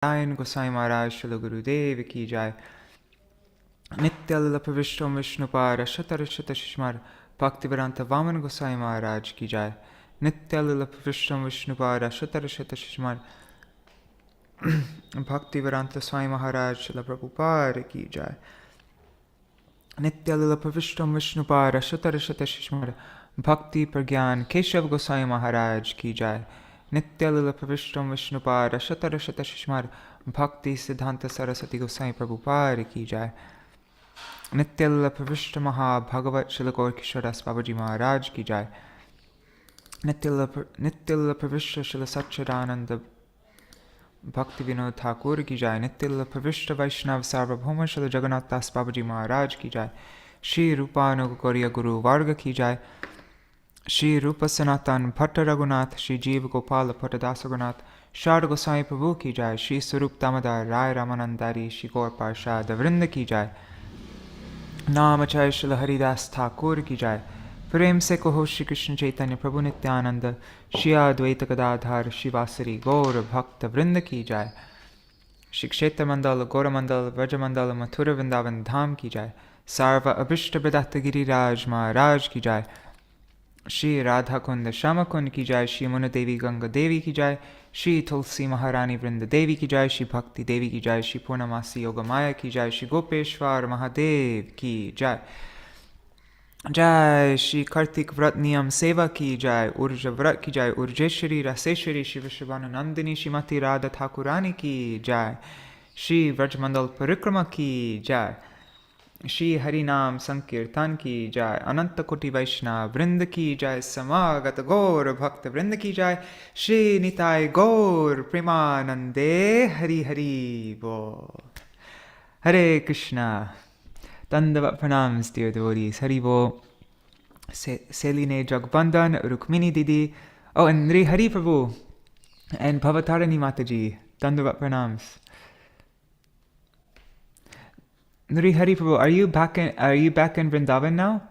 Nārāyaṇa Gosvāmī Mahārāja Śrīla Gurudeva ki jai. Nitya Lila Pravishtam Vishnupāda Shatarashata Shishmar Bhaktivedānta Vāmana Gosvāmī Mahārāja ki jai. Nitya Lila Pravishtam Vishnupāda Shatarashata Shishmar Bhaktivedānta Swami Mahārāja Śrīla Prabhupada ki jai. Nitya Lila Pravishtam Vishnupāda Shatarashata Shishmar Bhakti Pragyan Keshav Gosvāmī Mahārāja ki jai. Nitya Lila Pravishtam Vishnupāda Shatarashata Shishmar Bhakti Siddhanta Saraswati Gosvāmī Prabhupada ki jai. Nitya Lila Pravishta Maha Bhagavat Śrīla Gaurkishoras Babaji Maharaj ki jai. Nitya Lila Pravishta Śrīla Satchidananda Bhakti Vinod Thakur ki jai. Nitya Lila Pravishta Vaishnav Sarvabhauma Śrīla Jagannath Das Babaji Maharaj ki jai. Shri Rupanuga Gauriya Guru Varga ki jai. Shri Rupa Sanatan Bhatta Raghunath Shri Jiva Gopala Bhattadasa Raghunath Sharda Goswami Prabhu ki jai. Shri Sarup Damodar Rai Ramanandari Shri Gaur Parshad Vrinda ki jai. Namacharya Śrīla Haridas Thakur ki jai. Prem se Kaho Shri Krishna Chaitanya Prabhu Nityananda Shri Advaita Gadadhar Shri Vasari Gaur Bhakta Vrinda ki jai. Shri Kshetra Mandala Gaura Mandala Vraja Mandala Mathura Vrindavan Dham ki jai. Sarva Abhishta Bradatta Giriraj Maharaj ki jai. Shri Radha Kunda Shama Kund ki jai. Shri Muna Devi Ganga Devi ki jai. Shri Tulsi Maharani Vrinda Devi ki jai. Shri Bhakti Devi ki jai. Shri Purnamasi Yogamaya ki jai. Shri Gopeshwar Mahadev ki jai. Jai Shri Kartik Vrat Niyam Seva ki jai. Urja Vrat ki jai. Urjeshwari Raseshwari Shri Vishwavana Nandini Shrimati Radha Thakurani ki jai. Shri Vrajmandal Parikrama ki jai. Shri Harinam Sankirtan ki jai. Ananta Koti Vaishnav Vrinda ki jai. Samagata Gaur Bhakta Vrinda ki jai. Shri Nitai Gaur Premanande Hari Hari Bo. Hare Krishna. Dandavat pranams, dear devotees. Hari Bo. Seline Jagbandhan, Rukmini Didi. Oh, and Nri Hari Prabhu. And Bhavatarani Mataji. Dandavat pranams. Nri Hari Prabhu, are you back in Vrindavan now?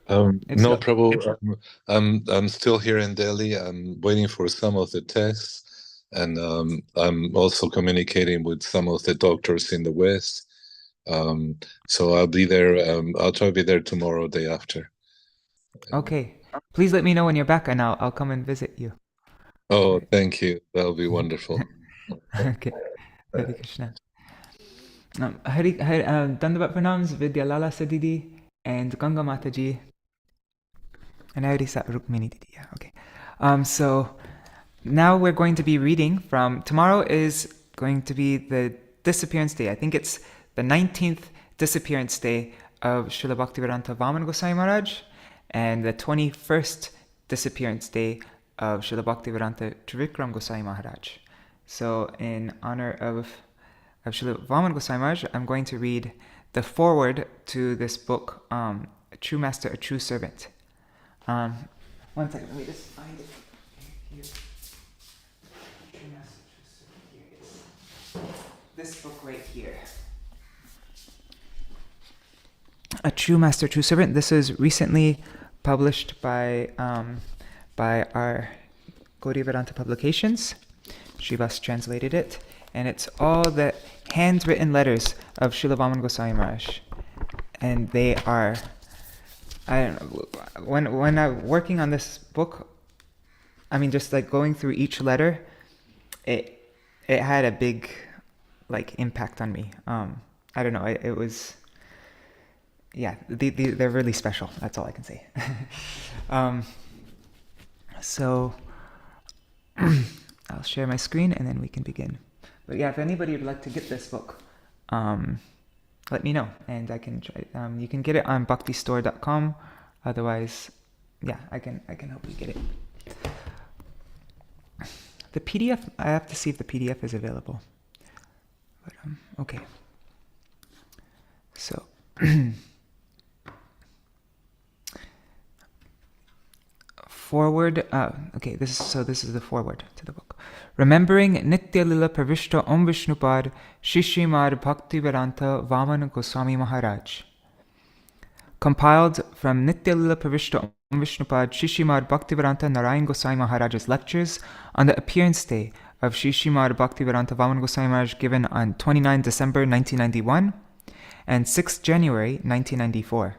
No, Prabhu. I'm still here in Delhi. I'm waiting for some of the tests, and I'm also communicating with some of the doctors in the West. So I'll be there. I'll try to be there tomorrow, day after. Okay. Please let me know when you're back, and I'll come and visit you. Oh, thank you. That'll be wonderful. Okay. Hare Krishna. Dandavat pranams, Vidyalala Sadidi, and Ganga Mataji. And I already said Rukmini Didi. Yeah, okay. So now we're going to be reading from, tomorrow is going to be the disappearance day. I think it's the 19th disappearance day of Śrīla Bhaktivedānta Vāmana Gosvāmī Mahārāja, and the 21st disappearance day of Śrīla Bhaktivedānta Trivikram Gosvāmī Mahārāja. So in honor of Śrīla Vāmana Gosvāmī Mahārāja, I'm going to read the foreword to this book, A True Master, A True Servant. One second, let me just find it here. True Master, True Servant, here it is. This book right here. A True Master, True Servant. This is recently published by our Bhaktivedānta publications. Srivas translated it, and it's all the handwritten letters of Śrīla Vāmana Gosvāmī Mahārāja, and they are, I don't know, when I'm working on this book, I mean, just like going through each letter, it had a big impact on me. I don't know, it was, yeah, they're really special. That's all I can say. So I'll share my screen and then we can begin. But yeah, if anybody would like to get this book, let me know, and I can try. You can get it on bhaktistore.com. Otherwise, yeah, I can help you get it. The PDF, I have to see if the PDF is available. But okay. So foreword. Okay, this is the foreword to the book. Remembering Nitya Lila Pravishta Om Vishnupad Śrīmad Bhaktivedānta Vāmana Gosvāmī Mahārāja. Compiled from Nitya Lila Pravishta Om Vishnupad Śrīmad Bhaktivedānta Nārāyaṇa Gosvāmī Mahārāja's lectures on the appearance day of Śrīmad Bhaktivedānta Vāmana Gosvāmī Mahārāja given on 29 December 1991 and 6 January 1994.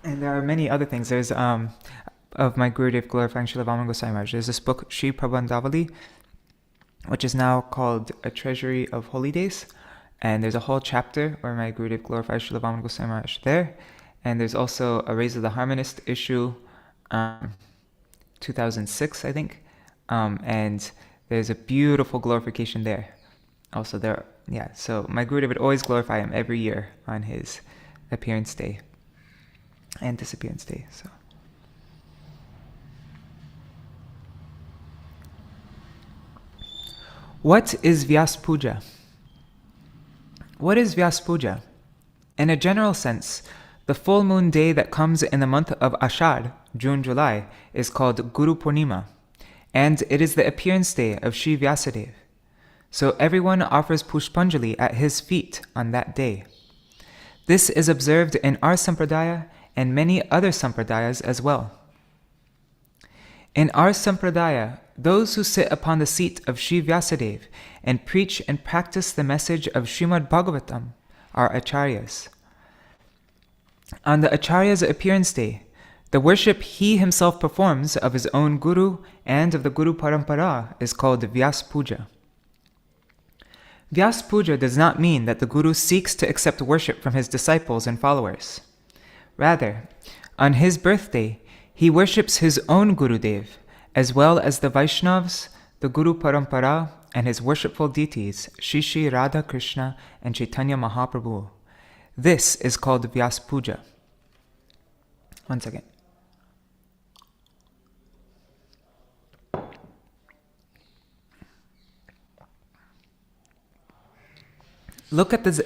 And there are many other things. There's of my Gurudev glorifying Śrīla Vāmana Gosvāmī Mahārāja. There's this book, Śrī Prabandhavali, which is now called A Treasury of Holy Days. And there's a whole chapter where my Gurudev glorifies Śrīla Vāmana Gosvāmī Mahārāja there. And there's also a Raise of the Harmonist issue, 2006, I think. And there's a beautiful glorification there. Also there, yeah. So my Gurudev would always glorify him every year on his appearance day and disappearance day. So. What is Vyas Puja? What is Vyas Puja? In a general sense, the full moon day that comes in the month of Ashad, June, July, is called Guru Purnima, and it is the appearance day of Shri Vyasadeva. So everyone offers Pushpanjali at his feet on that day. This is observed in our Sampradaya and many other Sampradayas as well. In our Sampradaya, those who sit upon the seat of Shri Vyasadeva and preach and practice the message of Śrīmad Bhagavatam are Acharyas. On the Acharya's appearance day, the worship he himself performs of his own Guru and of the Guru Parampara is called Vyas Puja. Vyas Puja does not mean that the Guru seeks to accept worship from his disciples and followers. Rather, on his birthday, he worships his own Gurudev, as well as the Vaishnavas, the Guru Parampara, and his worshipful deities, Shri Shri Radha Krishna and Chaitanya Mahaprabhu. This is called Vyas Puja. One second. Look at the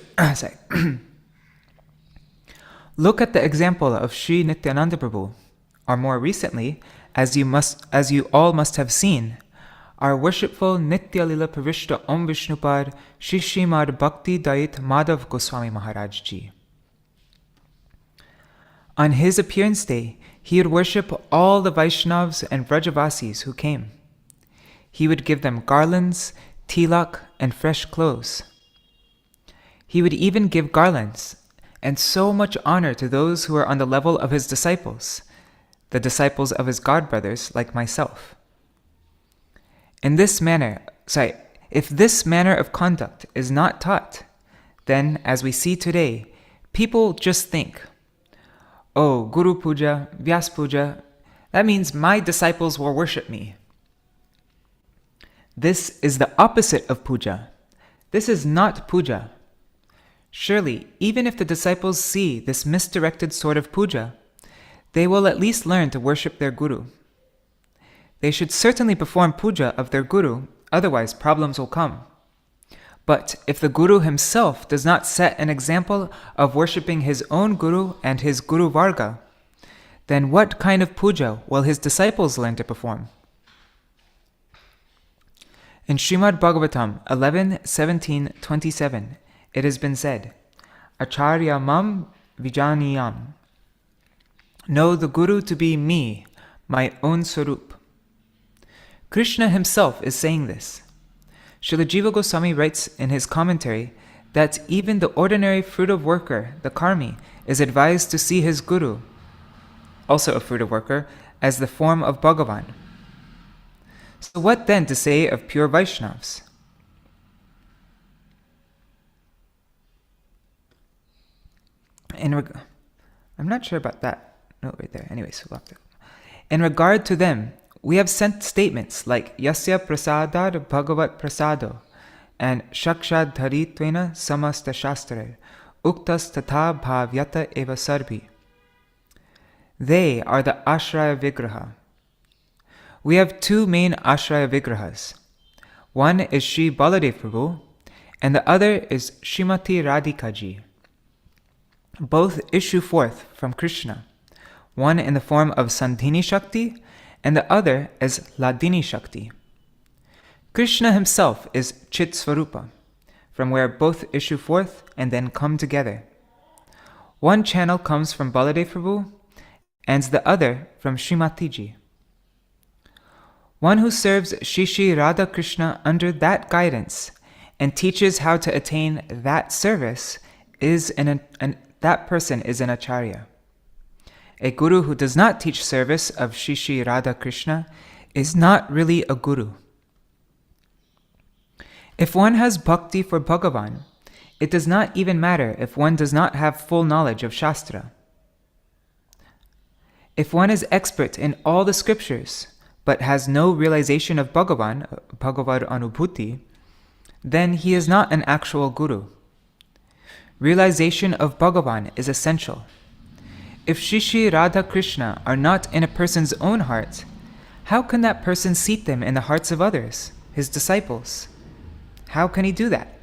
look at the example of Sri Nityananda Prabhu, or more recently, as you all must have seen, our worshipful Nitya Lila Pravishta Om Vishnupad Shri Śrīmad Bhakti Dait Madhav Gosvāmī Mahārāja Ji. On his appearance day, he would worship all the Vaishnavas and Vrajavasis who came. He would give them garlands, tilak, and fresh clothes. He would even give garlands and so much honor to those who are on the level of his disciples, the disciples of his godbrothers like myself. If this manner of conduct is not taught, then, as we see today, people just think, oh, Guru Puja, Vyas Puja, that means my disciples will worship me. This is the opposite of puja. This is not puja. Surely, even if the disciples see this misdirected sort of puja, they will at least learn to worship their Guru. They should certainly perform puja of their Guru, otherwise problems will come. But if the Guru himself does not set an example of worshipping his own Guru and his Guru Varga, then what kind of puja will his disciples learn to perform? In Śrīmad Bhagavatam 11:17-27, it has been said, Acharya mam vijaniyam. Know the Guru to be me, my own Sarup. Krishna himself is saying this. Śrīla Jiva Goswami writes in his commentary that even the ordinary fruitive worker, the karmi, is advised to see his Guru, also a fruitive worker, as the form of Bhagavan. So what then to say of pure Vaishnavas? I'm not sure about that note right there. Anyways, we'll have to. In regard to them, we have sent statements like Yasya Prasadad Bhagavat Prasado and Shakshad Dharitvena Samasta Shastrar Uktas Tatha Bhavyata Eva Sarbi. They are the Ashraya Vigraha. We have two main Ashraya Vigrahas. One is Sri Baladev Prabhu and the other is Srimati Radhika Ji. Both issue forth from Krishna, one in the form of Sandhini Shakti and the other as Ladini Shakti. Krishna himself is Chit Svarupa, from where both issue forth and then come together. One channel comes from Baladev Prabhu and the other from Srimati Ji. One who serves Shri Radha Krishna under that guidance and teaches how to attain that service that person is an acharya. A guru who does not teach service of Shri Radha Krishna is not really a guru. If one has bhakti for Bhagavan, it does not even matter if one does not have full knowledge of Shastra. If one is expert in all the scriptures, but has no realization of Bhagavan, Bhagavad Anubhuti, then he is not an actual guru. Realization of Bhagavan is essential. If Shri Radha Krishna are not in a person's own heart, how can that person seat them in the hearts of others, his disciples? How can he do that?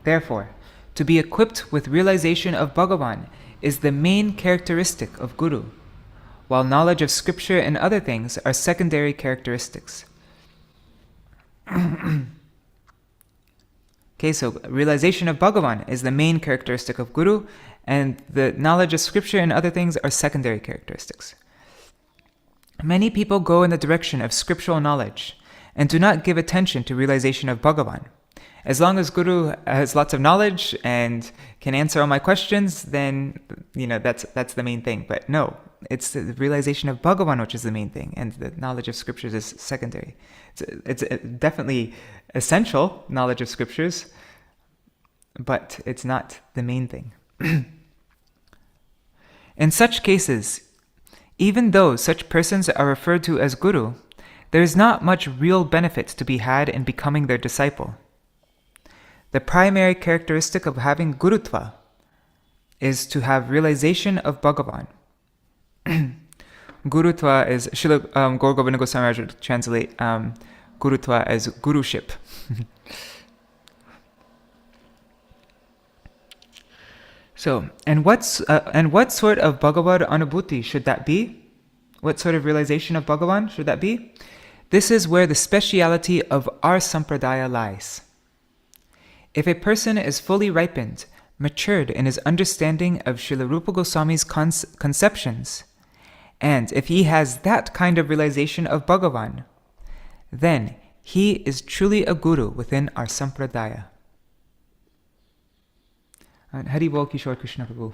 Therefore, to be equipped with realization of Bhagavan is the main characteristic of Guru, while knowledge of scripture and other things are secondary characteristics. Okay, so realization of Bhagavan is the main characteristic of Guru, and the knowledge of scripture and other things are secondary characteristics. Many people go in the direction of scriptural knowledge and do not give attention to realization of Bhagavan. As long as Guru has lots of knowledge and can answer all my questions, then that's the main thing. But no, it's the realization of Bhagavan which is the main thing, and the knowledge of scriptures is secondary. It's definitely essential, knowledge of scriptures, but it's not the main thing. In such cases, even though such persons are referred to as Guru, there is not much real benefit to be had in becoming their disciple. The primary characteristic of having Gurutva is to have realization of Bhagavan. Gurutva is, Srila Gurudeva Goswami would translate Gurutva as guruship. So, and what sort of Bhagavad Anubhuti should that be? What sort of realization of Bhagavan should that be? This is where the speciality of our sampradaya lies. If a person is fully ripened, matured in his understanding of Srila Rupa Goswami's conceptions, and if he has that kind of realization of Bhagavan, then he is truly a guru within our sampradaya. And Hari Bol Kishore Krishna Prabhu.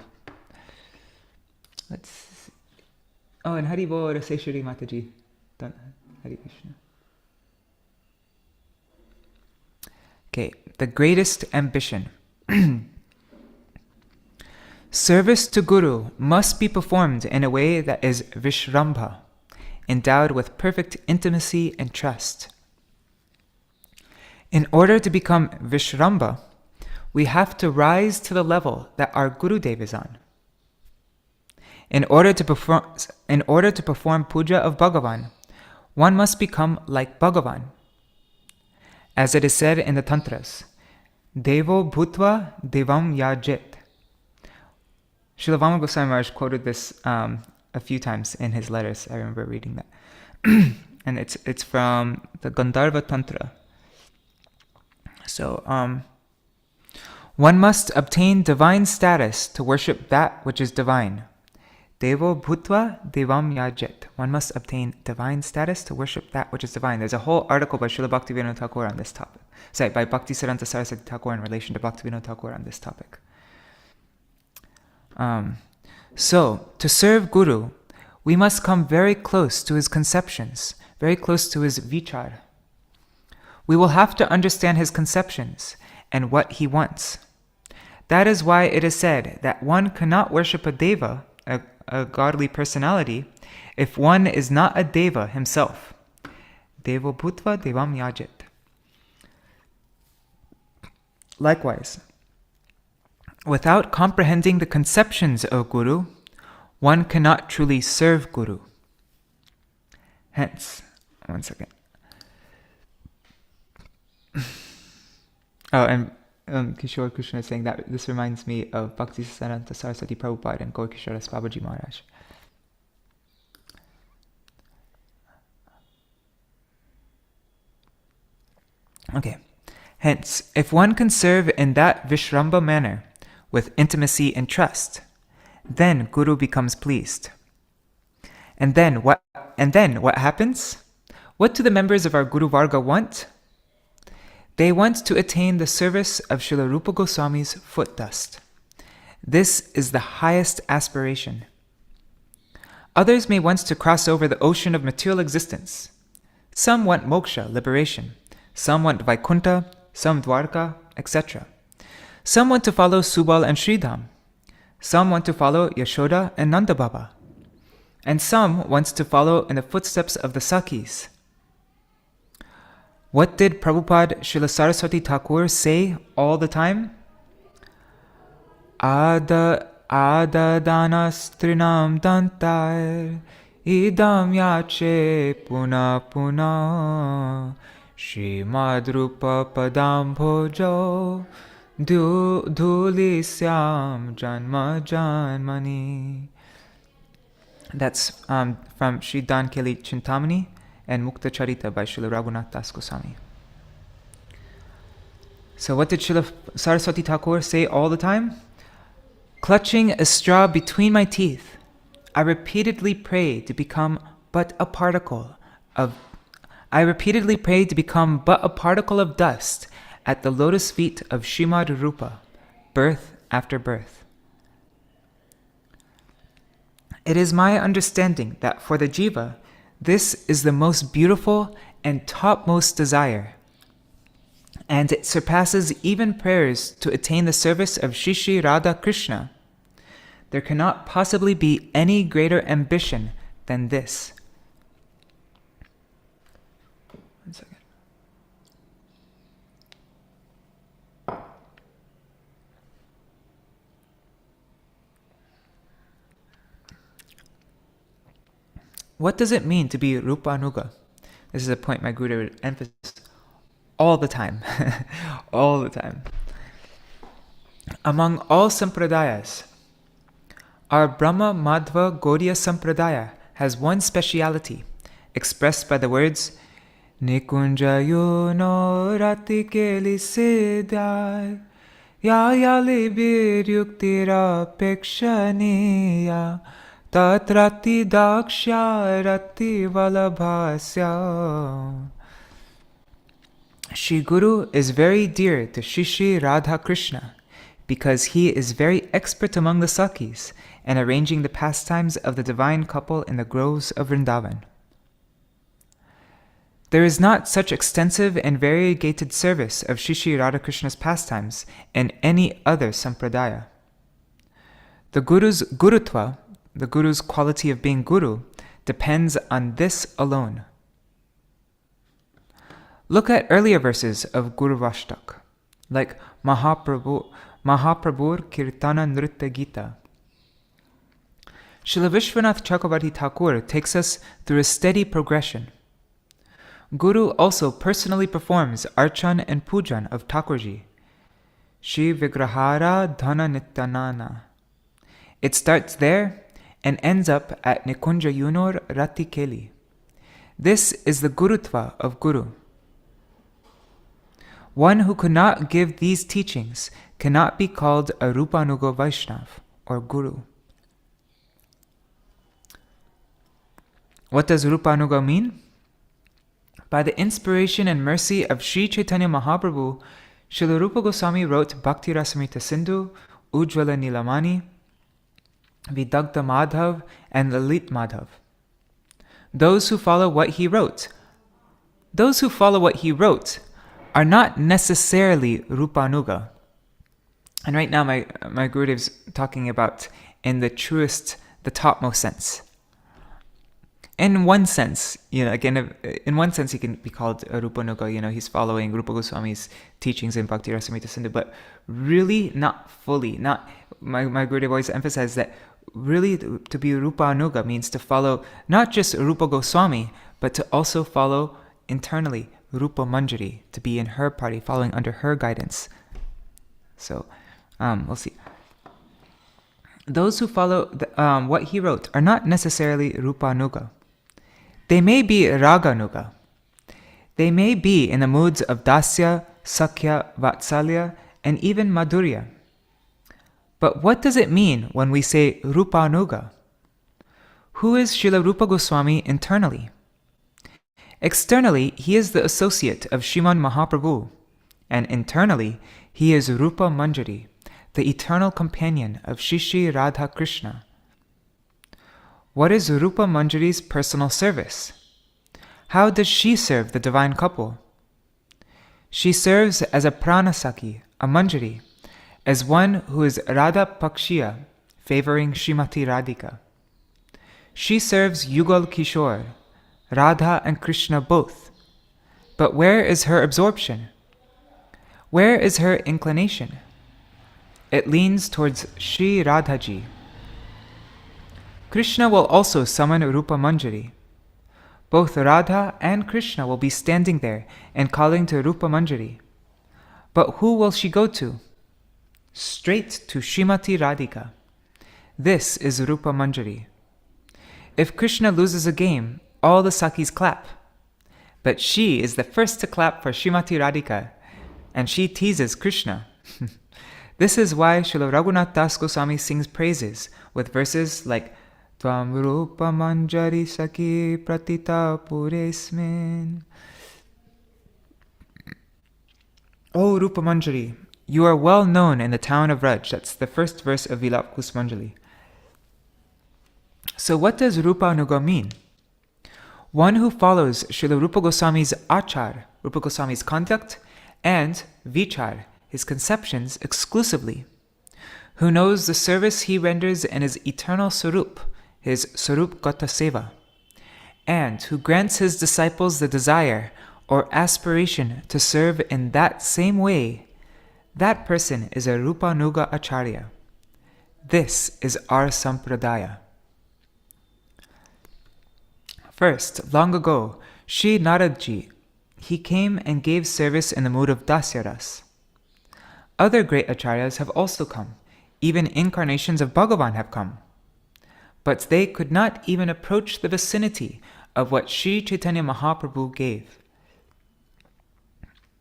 And Hari Bol Raseshwari Mataji. Hari Krishna. Okay, the greatest ambition. Service to Guru must be performed in a way that is Vishrambha, endowed with perfect intimacy and trust. In order to become Vishrambha, we have to rise to the level that our Gurudev is on. In order to perform puja of Bhagavan, one must become like Bhagavan. As it is said in the Tantras, Devo Bhutva Devam Yajet. Srila Vāmana Gosvāmī Mahārāja quoted this a few times in his letters. I remember reading that. And it's from the Gandharva Tantra. So, one must obtain divine status to worship that which is divine. Devo Bhutva Devam Yajet. One must obtain divine status to worship that which is divine. There's a whole article by Srila Bhaktivedānta Thakur on this topic. Sorry, by Bhaktisiddhanta Saraswati Thakur in relation to Bhaktivedānta Thakur on this topic. So, to serve Guru, we must come very close to his conceptions, very close to his vichar. We will have to understand his conceptions and what he wants. That is why it is said that one cannot worship a deva, a godly personality, if one is not a deva himself. Devo Bhutva Devam Yajet. Likewise, without comprehending the conceptions of Guru, one cannot truly serve Guru. Hence, one second. Oh, and Kishore Krishna is saying that this reminds me of Bhaktisiddhanta Saraswati Prabhupada and Gaur Kishoras Babaji Maharaj. Okay. Hence, if one can serve in that Vishrambha manner, with intimacy and trust, then Guru becomes pleased. And then what happens? What do the members of our Guru Varga want? They want to attain the service of Śrīla Rupa Goswami's foot dust. This is the highest aspiration. Others may want to cross over the ocean of material existence. Some want moksha, liberation. Some want Vaikuntha, some Dwarka, etc. Some want to follow Subal and Sridham. Some want to follow Yashoda and Nanda Baba. And some want to follow in the footsteps of the Sakhis. What did Prabhupada Srila Saraswati Thakur say all the time? Adadana-strinam dantar idam yache puna puna Śrīmad Rupa padam bhojo dhulisyam janma janmani. That's from Sri Dankeli Chintamani and Mukta Charita by Srila Raghunath Das Goswami. So what did Srila Saraswati Thakur say all the time? Clutching a straw between my teeth, I repeatedly pray to become but a particle of dust at the lotus feet of Śrīmad Rupa, birth after birth. It is my understanding that for the jiva, this is the most beautiful and topmost desire, and it surpasses even prayers to attain the service of Shri Shri Radha Krishna. There cannot possibly be any greater ambition than this. One second. What does it mean to be Rupanuga? This is a point my Guru would emphasize all the time. All the time. Among all sampradayas, our Brahma Madhva Gaudiya Sampradaya has one speciality, expressed by the words Nikunjayo no ratikeli siddhai yayali biryuktira pekshaniya tatrati daksha rati valabhasya. Shri Guru is very dear to Shri Shri Radha Krishna because he is very expert among the Sakhis and arranging the pastimes of the divine couple in the groves of Vrindavan. There is not such extensive and variegated service of Shri Shri Radhakrishna's pastimes in any other sampradaya. The Guru's Gurutva, the Guru's quality of being Guru, depends on this alone. Look at earlier verses of Guru Vashtak, like Mahaprabhur Kirtana Nritya Gita. Srila Vishwanath Chakravarti Thakur takes us through a steady progression. Guru also personally performs Archan and Pujan of Thakurji, Shri Vigrahara Dhana Nityanana. It starts there and ends up at Nikunja Yunor Ratikeli. This is the Gurutva of Guru. One who could not give these teachings cannot be called a Rupanuga Vaishnav or Guru. What does Rupanuga mean? By the inspiration and mercy of Sri Chaitanya Mahaprabhu, Śrīla Rupa Goswami wrote Bhakti Rasamrita Sindhu, Ujjvala Nilamani, Vidagdha Madhav, and Lalit Madhav. Those who follow what he wrote are not necessarily Rupanuga. And right now my Gurudev's talking about in the truest, the topmost sense. In one sense, again, in one sense he can be called a Rupanuga, he's following Rupa Goswami's teachings in Bhakti Rasamrita Sindhu, but really not fully. My Gurudev always emphasized that really to be Rupanuga means to follow not just Rupa Goswami, but to also follow internally Rupa Manjari, to be in her party, following under her guidance. So, we'll see. Those who follow what he wrote are not necessarily Rupanuga. They may be Raganuga. They may be in the moods of Dasya, Sakhya, Vatsalya, and even Madhurya. But what does it mean when we say Rupanuga? Who is Srila Rupa Goswami internally? Externally, he is the associate of Śrīmad Mahaprabhu, and internally, he is Rupa Manjari, the eternal companion of Shri Shri Radha Krishna. What is Rupa Manjari's personal service? How does she serve the divine couple? She serves as a pranasaki, a manjari, as one who is Radha Pakshiya, favoring Srimati Radhika. She serves Yugal Kishore, Radha and Krishna both. But where is her absorption? Where is her inclination? It leans towards Shri Radhaji. Krishna will also summon Rupa Manjari. Both Radha and Krishna will be standing there and calling to Rupa Manjari. But who will she go to? Straight to Srimati Radhika. This is Rupa Manjari. If Krishna loses a game, all the Sakis clap. But she is the first to clap for Srimati Radhika, and she teases Krishna. This is why Srila Raghunath Das Goswami sings praises with verses like Tvam Rupa Manjari Saki Pratita Puresmin. O Rupa Manjari, you are well known in the town of Raj. That's the first verse of Vilap Kusmanjali. So what does Rupa Anuga mean? One who follows Srila Rupa Goswami's achar, Rupa Goswami's conduct, and vichar, his conceptions exclusively, who knows the service he renders in his eternal sarup, his sarup gata seva, and who grants his disciples the desire or aspiration to serve in that same way, that person is a Rupa Anuga Acharya. This is our Sampradaya. First, long ago, Sri Naradji, he came and gave service in the mood of Dasyaras. Other great acharyas have also come, even incarnations of Bhagavan have come. But they could not even approach the vicinity of what Sri Chaitanya Mahaprabhu gave.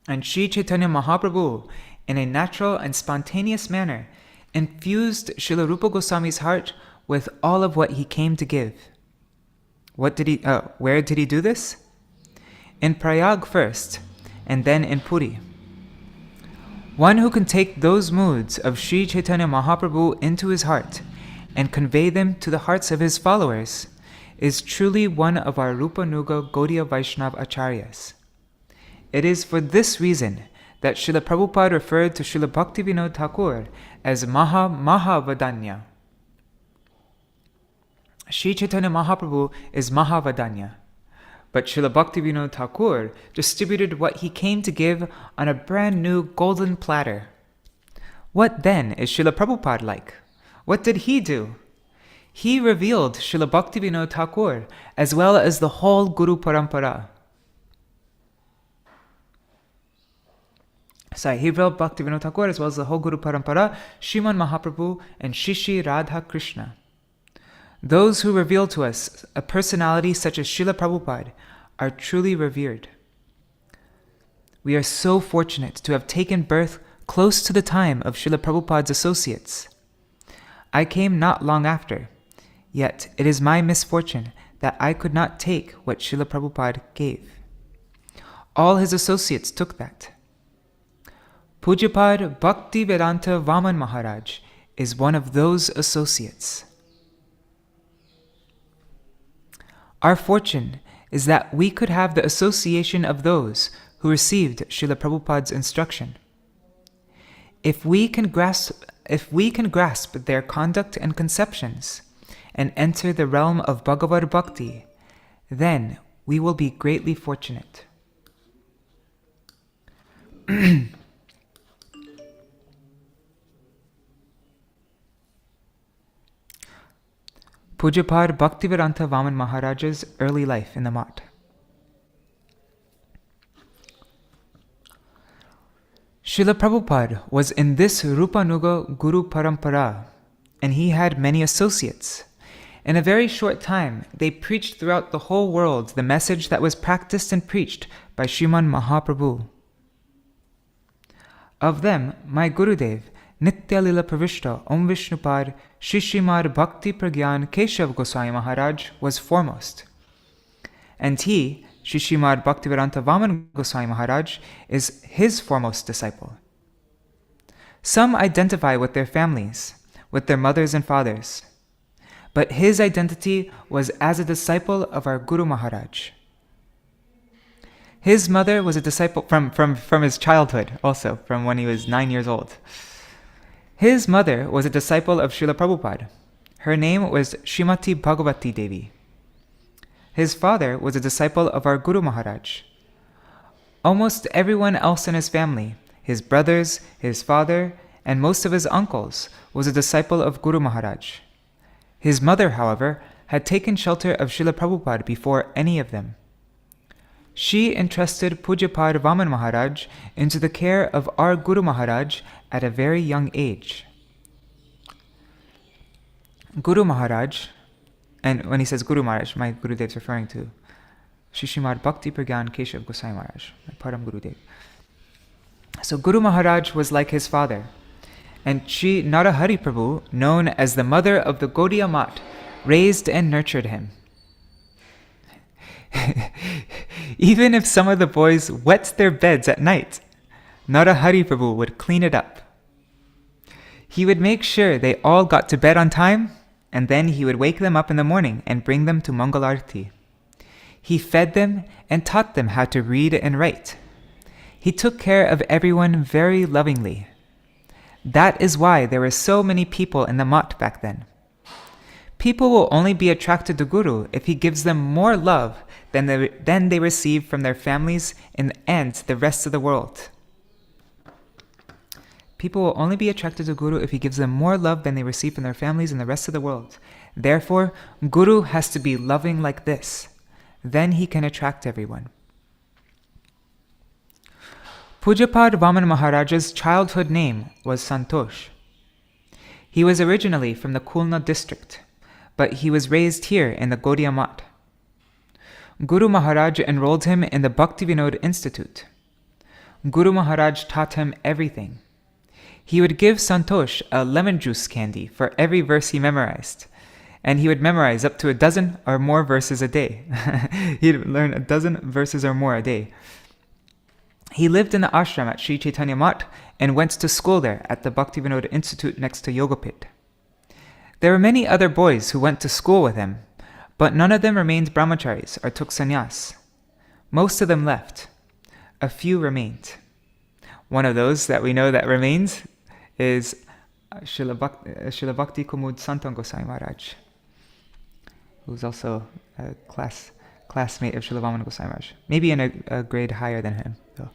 And Sri Chaitanya Mahaprabhu, in a natural and spontaneous manner, infused Srila Rupa Goswami's heart with all of what he came to give. Where did he do this? In Prayag first, and then in Puri. One who can take those moods of Sri Chaitanya Mahaprabhu into his heart and convey them to the hearts of his followers is truly one of our Rupanuga Gaudiya Vaishnava Acharyas. It is for this reason that Srila Prabhupada referred to Srila Bhaktivedānta Thakur as Mahavadanya. Sri Chaitanya Mahaprabhu is Mahavadanya, but Srila Bhaktivedānta Thakur distributed what he came to give on a brand new golden platter. What then is Srila Prabhupada like? What did he do? He revealed Srila Bhaktivedānta Thakur as well as the whole Guru Parampara. He revealed Bhaktivedānta Thakur as well as the whole Guru Parampara, Śrīmad Mahaprabhu and Shri Shri Radha Krishna. Those who reveal to us a personality such as Srila Prabhupada are truly revered. We are so fortunate to have taken birth close to the time of Srila Prabhupada's associates. I came not long after, yet it is my misfortune that I could not take what Srila Prabhupada gave. All his associates took that. Pujapad Bhaktivedānta Vāmana Mahārāja is one of those associates. Our fortune is that we could have the association of those who received Srila Prabhupada's instruction. If we can grasp their conduct and conceptions and enter the realm of Bhagavad Bhakti, then we will be greatly fortunate. Pujapad Bhaktivedānta Vāmana Mahāraja's early life in the Math. Srila Prabhupada was in this Rupanuga Guru Parampara, and he had many associates. In a very short time, they preached throughout the whole world the message that was practiced and preached by Śrīmad Mahaprabhu. Of them, my Gurudev, Nitya Lila Pravishta Om Vishnupad Shri Śrīmad Bhakti Pragyan Keshav Goswami Maharaj was foremost. And he, Śrīmad Bhaktivedānta Vāmana Gosvāmī Mahārāja is his foremost disciple. Some identify with their families, with their mothers and fathers, but his identity was as a disciple of our Guru Maharaj. His mother was a disciple from his childhood, also, from when he was 9 years old. His mother was a disciple of Śrīla Prabhupada. Her name was Srimati Bhagavati Devi. His father was a disciple of our Guru Maharaj. Almost everyone else in his family, his brothers, his father, and most of his uncles, was a disciple of Guru Maharaj. His mother, however, had taken shelter of Śrīla Prabhupada before any of them. She entrusted Pujapad Vāmana Maharaj into the care of our Guru Maharaj at a very young age. Guru Maharaj, and when he says Guru Maharaj, my Gurudev is referring to Śrīmad Bhakti Pragyan Keshav Gosai Maharaj, my Param Gurudev. So Guru Maharaj was like his father, and Shri Nārāyaṇa Prabhu, known as the mother of the Gaudiya Mat, raised and nurtured him. Even if some of the boys wet their beds at night, Nārāyaṇa Prabhu would clean it up. He would make sure they all got to bed on time, and then he would wake them up in the morning and bring them to Mangalarti. He fed them and taught them how to read and write. He took care of everyone very lovingly. That is why there were so many people in the Mat back then. People will only be attracted to Guru if he gives them more love than they receive from their families and the rest of the world. People will only be attracted to Guru if he gives them more love than they receive from their families and the rest of the world. Therefore, Guru has to be loving like this. Then he can attract everyone. Pujapad Vāmana Mahārāja's childhood name was Santosh. He was originally from the Khulna district, but he was raised here in the Gaudiya Mat. Guru Maharaj enrolled him in the Bhaktivedānta Institute. Guru Maharaj taught him everything. He would give Santosh a lemon juice candy for every verse he memorized, and he would memorize up to 12 or more verses a day. He'd learn 12 verses or more a day. He lived in the ashram at Sri Chaitanya Mat and went to school there at the Bhaktivedānta Institute next to Yogapit. There were many other boys who went to school with him, but none of them remained brahmacharis or took sannyas. Most of them left. A few remained. One of those that we know that remains is Śrīla Bhakti Kumud Santam Gosai Maharaj, who's also a classmate of Śrīla Vāmana Gosai Maharaj, maybe in a grade higher than him, though.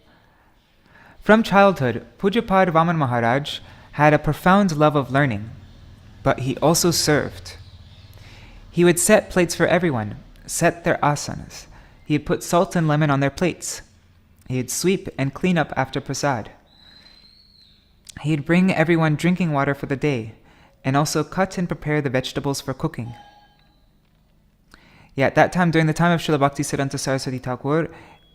From childhood, Pujapad Vāmana Maharaj had a profound love of learning, but he also served. He would set plates for everyone, set their asanas. He would put salt and lemon on their plates. He'd sweep and clean up after prasad. He'd bring everyone drinking water for the day, and also cut and prepare the vegetables for cooking. Yeah, at that time, during the time of Śrīla Bhaktisiddhanta Saraswati Thakur,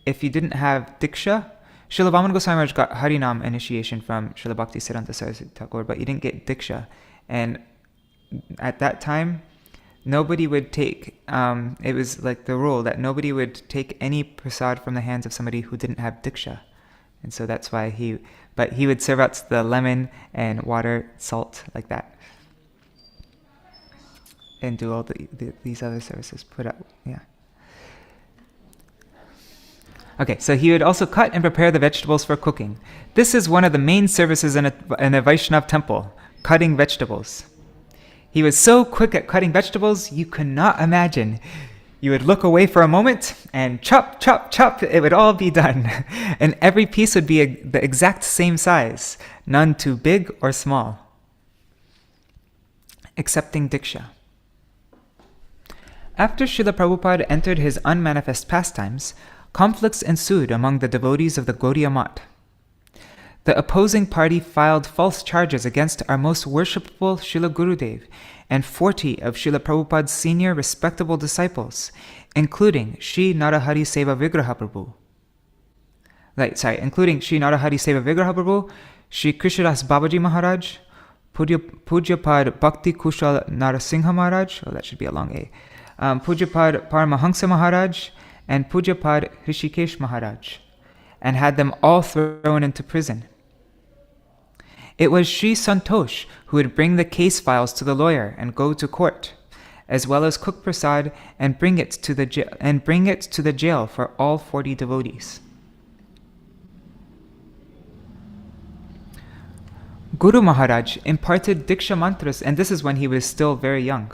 if you didn't have Diksha, Śrīla Vāmana Gosvāmī Mahārāja got Harinam initiation from Śrīla Bhaktisiddhanta Saraswati Thakur, but you didn't get Diksha. And at that time, nobody would take, it was like the rule that nobody would take any prasad from the hands of somebody who didn't have Diksha. And so that's why he would serve out the lemon and water, salt, like that. And do all these other services, put up, yeah. Okay, so he would also cut and prepare the vegetables for cooking. This is one of the main services in a Vaishnav temple, cutting vegetables. He was so quick at cutting vegetables, you could not imagine. You would look away for a moment and chop, chop, chop, it would all be done. And every piece would be the exact same size, none too big or small. Accepting Diksha. After Srila Prabhupada entered his unmanifest pastimes, conflicts ensued among the devotees of the Gaudiya Mat. The opposing party filed false charges against our most worshipful Śrīla Gurudeva and 40 of Srila Prabhupada's senior respectable disciples, including Shri Narahari Seva Vigraha Prabhu. Including Shri Narahari Seva Vigraha Prabhu, Shri Krishnadas Babaji Maharaj, Pujapad Bhakti Kushal Narasingha Maharaj, that should be a long A, Pujapad Paramahansa Maharaj, and Pujapad Hrishikesh Maharaj, and had them all thrown into prison. It was Sri Santosh who would bring the case files to the lawyer and go to court, as well as cook prasad and bring it to the jail for all 40 devotees. Guru Maharaj imparted Diksha mantras, and this is when he was still very young.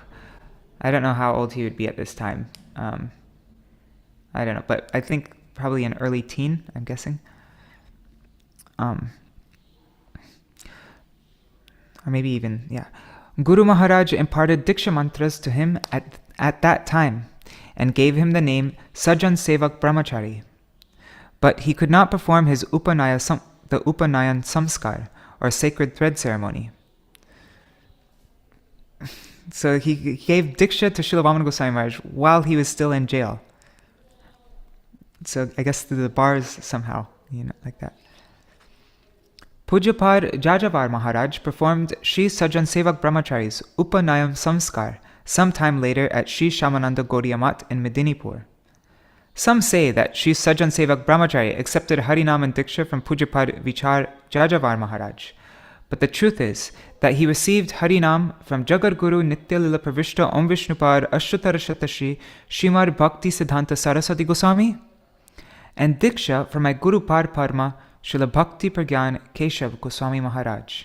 I don't know how old he would be at this time. I don't know, but I think probably an early teen, I'm guessing. Or maybe even, yeah. Guru Maharaj imparted Diksha mantras to him at that time and gave him the name Sajan Sevak Brahmachari. But he could not perform his the Upanayan Samskar, or sacred thread ceremony. So he gave Diksha to Śrīla Vāmana Gosvāmī Mahārāja while he was still in jail. So I guess through the bars somehow, like that. Pujapad Jajavar Maharaj performed Sri Sajan Sevak Brahmachari's Upanayam Samskar sometime later at Sri Shamananda Gaudiya Math in Medinipur. Some say that Sri Sajan Sevak Brahmachari accepted Harinam and Diksha from Pujapad Vichar Jajavar Maharaj, but the truth is that he received Harinam from Jagar Guru Nitya Lila Pravishta Om Vishnupad Ashtara Shatashi Śrīmad Bhaktivedānta Saraswati Goswami, and Diksha from my Guru Par Parma Śrīla Bhakti Pragyan Keshav Goswami Maharaj.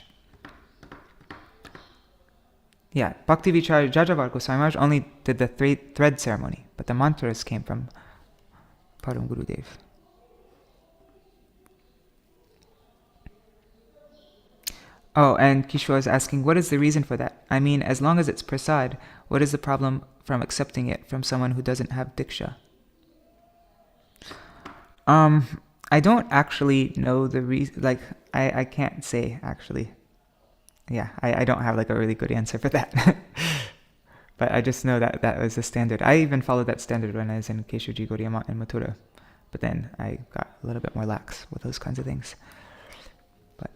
Yeah, Bhakti Vichar Jajavar Goswami Maharaj only did the thread ceremony, but the mantras came from Param Gurudev. Oh, and Kishore is asking, what is the reason for that? I mean, as long as it's prasad, what is the problem from accepting it from someone who doesn't have diksha? I don't actually know the reason, I can't say, actually. Yeah, I don't have a really good answer for that. But I just know that that was the standard. I even followed that standard when I was in Keshavji Gaudiya Math in Mathura. But then I got a little bit more lax with those kinds of things. But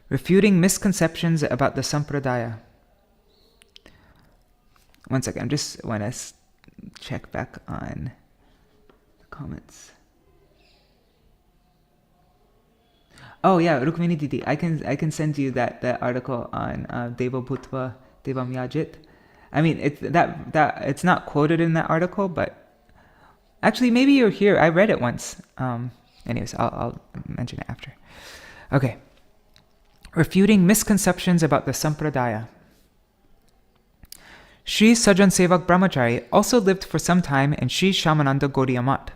refuting misconceptions about the sampradaya. One second, I just want to check back on the comments. Oh yeah, Rukmini Didi, I can send you that article on Deva Bhutva Devam Yajit. I mean, it's not quoted in that article, but actually maybe you're here. I read it once. Anyways, I'll mention it after. Okay. Refuting misconceptions about the sampradaya. Sri Sajan Sevak Brahmachari also lived for some time in Sri Shamananda Gaudiya Math.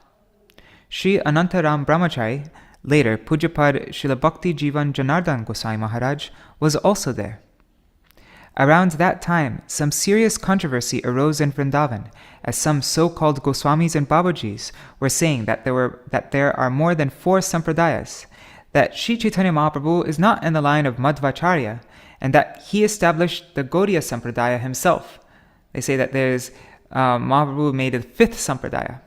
Sri Anantaram Brahmachari, later Pujapad Srila Bhakti Jivan Janardhan Gosai Maharaj, was also there. Around that time, some serious controversy arose in Vrindavan, as some so-called Goswamis and Babajis were saying that there are more than 4 sampradayas, that Sri Chaitanya Mahaprabhu is not in the line of Madhvacharya, and that he established the Gaudiya Sampradaya himself. They say that there's Mahaprabhu made a 5th Sampradaya.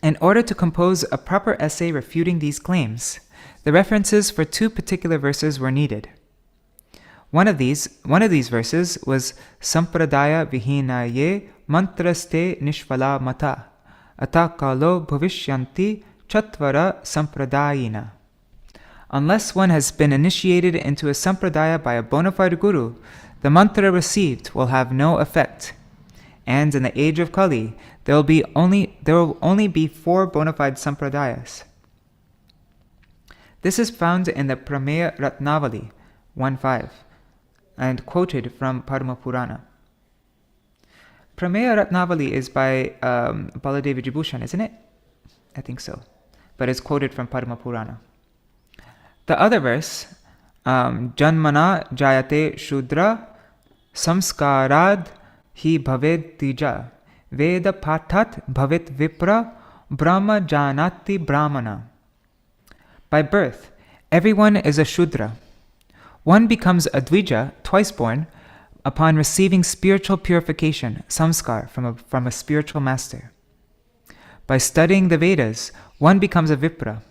In order to compose a proper essay refuting these claims, the references for 2 particular verses were needed. One of these verses was Sampradaya Vihinaye Mantraste Nishvala Mata Atakalo Bhavishyanti Chatvara Sampradayina. Unless one has been initiated into a sampradaya by a bona fide guru, the mantra received will have no effect. And in the age of Kali, there will only be 4 bona fide sampradayas. This is found in the Prameya Ratnavali 1.5 and quoted from Padma Purana. Prameya Ratnavali is by Baladevi Vijibhushan, isn't it? I think so. But it's quoted from Padma Purana. The other verse, Janmana Jayate Shudra Samskarad Hi Bhaved Tija Veda Pathat Bhavet Vipra Brahma Janati Brahmana. By birth, everyone is a Shudra. One becomes a Dvija, twice born, upon receiving spiritual purification, samskar, from a spiritual master. By studying the Vedas, one becomes a Vipra.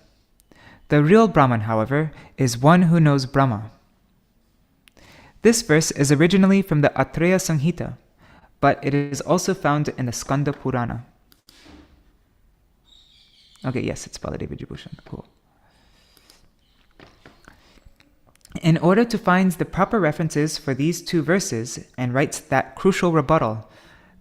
The real Brahman, however, is one who knows Brahma. This verse is originally from the Atreya Samhita, but it is also found in the Skanda Purana. Okay, yes, it's Baladevi Vijayabhushan. Cool. In order to find the proper references for these two verses and writes that crucial rebuttal,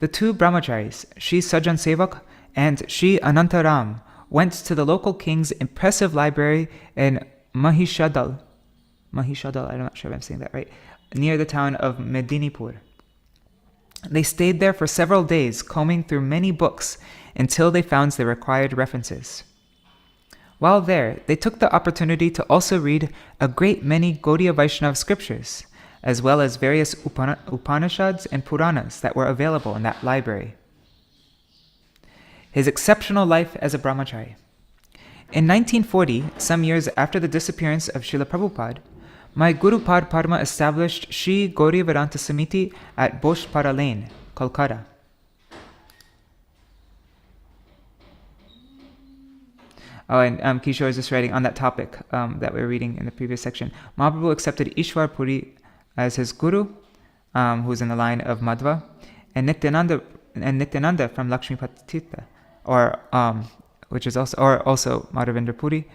the two brahmacharis, Shri Sajjan Sevak and Shri Anantaram, went to the local king's impressive library in Mahishadal, I'm not sure if I'm saying that right, near the town of Medinipur. They stayed there for several days, combing through many books until they found the required references. While there, they took the opportunity to also read a great many Gaudiya Vaishnava scriptures, as well as various Upanishads and Puranas that were available in that library. His exceptional life as a brahmachari. In 1940, some years after the disappearance of Srila Prabhupada, my Guru Pad Padma established Sri Gauriya Samiti at Boshpara Lane, Kolkata. Oh, and Kishore is just writing on that topic that we were reading in the previous section. Mahaprabhu accepted Ishwar Puri as his guru, who's in the line of Madhva, and Nityananda from Lakshmipatita, which is also Madhavendra Puri,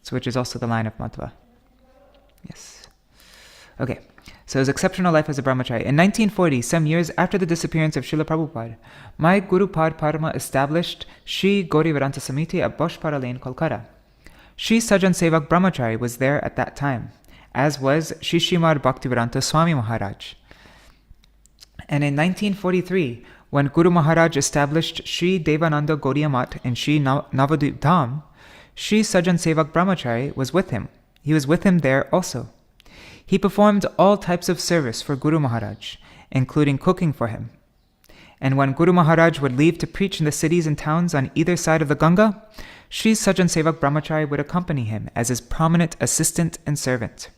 which is also the line of Madhva. Yes. Okay. So his exceptional life as a brahmachari. In 1940, some years after the disappearance of Srila Prabhupada, my Guru Pad Padma established Sri Gauriya Samiti at Boshpara Lane, Kolkata. Sri Sajjan Sevak Brahmachari was there at that time, as was Sri Śrīmad Bhaktivedānta Swami Mahārāja. And in 1943, when Guru Maharaj established Sri Devananda Gaudiya Math and Sri Navadvip Dham, Sri Sajjan Sevak Brahmachari was with him. He was with him there also. He performed all types of service for Guru Maharaj, including cooking for him. And when Guru Maharaj would leave to preach in the cities and towns on either side of the Ganga, Sri Sajjan Sevak Brahmachari would accompany him as his prominent assistant and servant.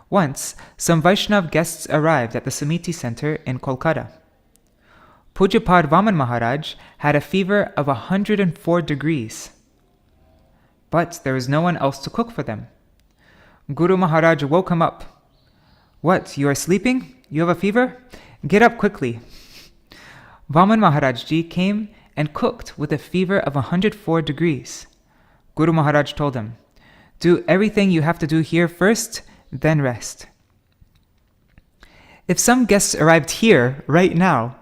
Once, some Vaishnav guests arrived at the Samiti Center in Kolkata. Pujapad Vāmana Maharaj had a fever of 104 degrees, but there was no one else to cook for them. Guru Maharaj woke him up. What, you are sleeping? You have a fever? Get up quickly. Vāmana Maharaj Ji came and cooked with a fever of 104 degrees. Guru Maharaj told him, do everything you have to do here first, then rest. If some guests arrived here right now,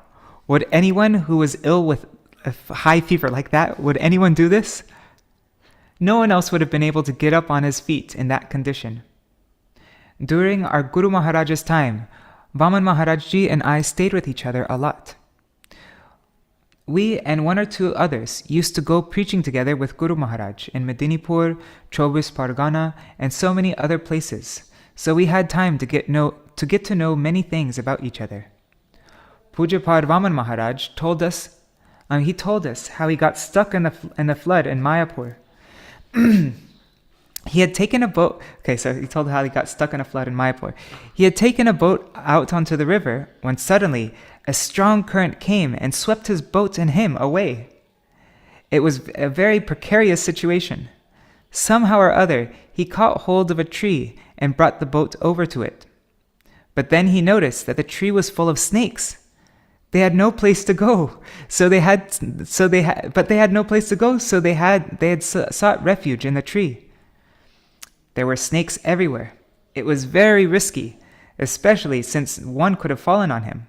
would anyone who was ill with a high fever like that, would anyone do this? No one else would have been able to get up on his feet in that condition. During our Guru Maharaj's time, Vāmana Maharaj Ji and I stayed with each other a lot. We and one or two others used to go preaching together with Guru Maharaj in Medinipur, Chobis Pargana, and so many other places, so we had time to get to know many things about each other. Pujapad Vāmana Maharaj told us how he got stuck in the flood in Mayapur. He had taken a boat. Okay, so he told how he got stuck in a flood in Mayapur. He had taken a boat out onto the river when suddenly a strong current came and swept his boat and him away. It was a very precarious situation. Somehow or other, he caught hold of a tree and brought the boat over to it. But then he noticed that the tree was full of snakes. They had no place to go, so they had sought refuge in the tree. There were snakes everywhere. It was very risky, especially since one could have fallen on him.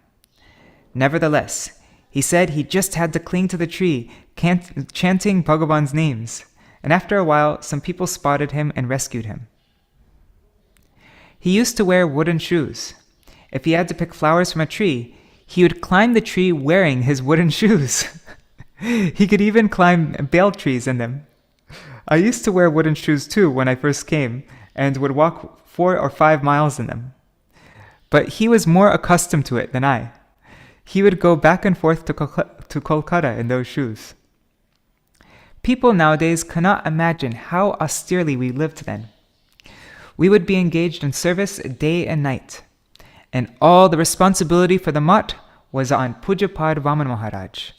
Nevertheless, he said he just had to cling to the tree, chanting Bhagavan's names, and after a while, some people spotted him and rescued him. He used to wear wooden shoes. If he had to pick flowers from a tree, he would climb the tree wearing his wooden shoes. He could even climb bale trees in them. I used to wear wooden shoes too when I first came, and would walk 4 or 5 miles in them. But he was more accustomed to it than I. He would go back and forth to Kolkata in those shoes. People nowadays cannot imagine how austerely we lived then. We would be engaged in service day and night, and all the responsibility for the mat was on Pujapad Vāmana Maharaj.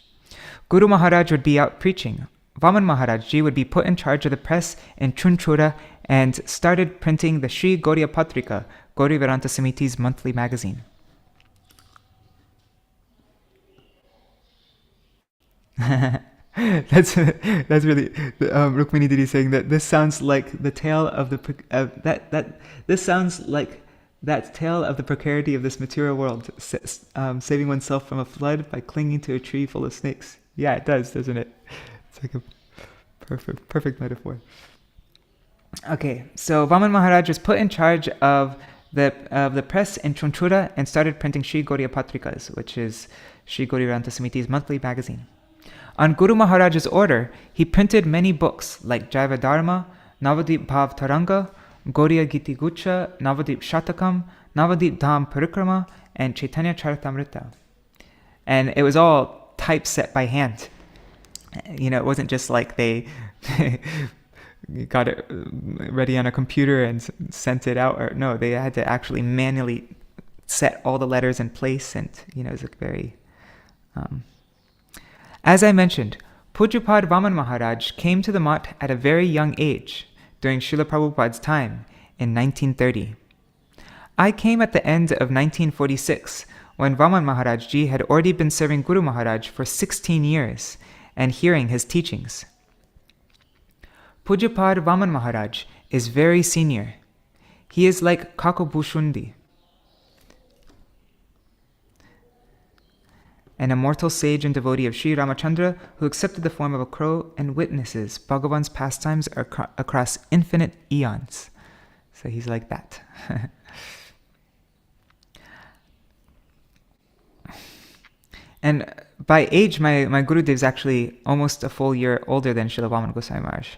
Guru Maharaj would be out preaching, Vāmana Mahārāja Ji would be put in charge of the press in Chunchura and started printing the Śrī Gaudiya Patrika, Bhaktivedānta Samiti's monthly magazine. That's really Rukmini Didi saying that this sounds like the tale of the this sounds like that tale of the precarity of this material world, saving oneself from a flood by clinging to a tree full of snakes. Yeah, it does, doesn't it? It's like a perfect metaphor. Okay, so Vāmana Mahārāja was put in charge of the press in Chunchura and started printing Śrī Gaudiya Patrikas, which is Śrī Bhaktivedānta Samiti's monthly magazine. On Guru Maharaja's order, he printed many books like Jaiva Dharma, Navadip Bhav Taranga, Gaudiya Giti Gucha, Navadip Shatakam, Navadip Dham Parikrama, and Chaitanya Charitamrita. And it was all typeset by hand. You know, it wasn't just like they got it ready on a computer and sent it out. Or no, they had to actually manually set all the letters in place, and you know, it was like very. As I mentioned, Pujapad Vāmana Mahārāja came to the Math at a very young age during Srila Prabhupada's time in 1930. I came at the end of 1946 when Vāmana Mahārāja Ji had already been serving Guru Maharaj for 16 years and hearing his teachings. Pujapad Vāmana Mahārāja is very senior. He is like Kakabhushundi, an immortal sage and devotee of Sri Ramachandra who accepted the form of a crow and witnesses Bhagavan's pastimes across infinite eons. So he's like that. And by age, my Gurudev is actually almost a full year older than Śrīla Vāmana Gosvāmī Mahārāja.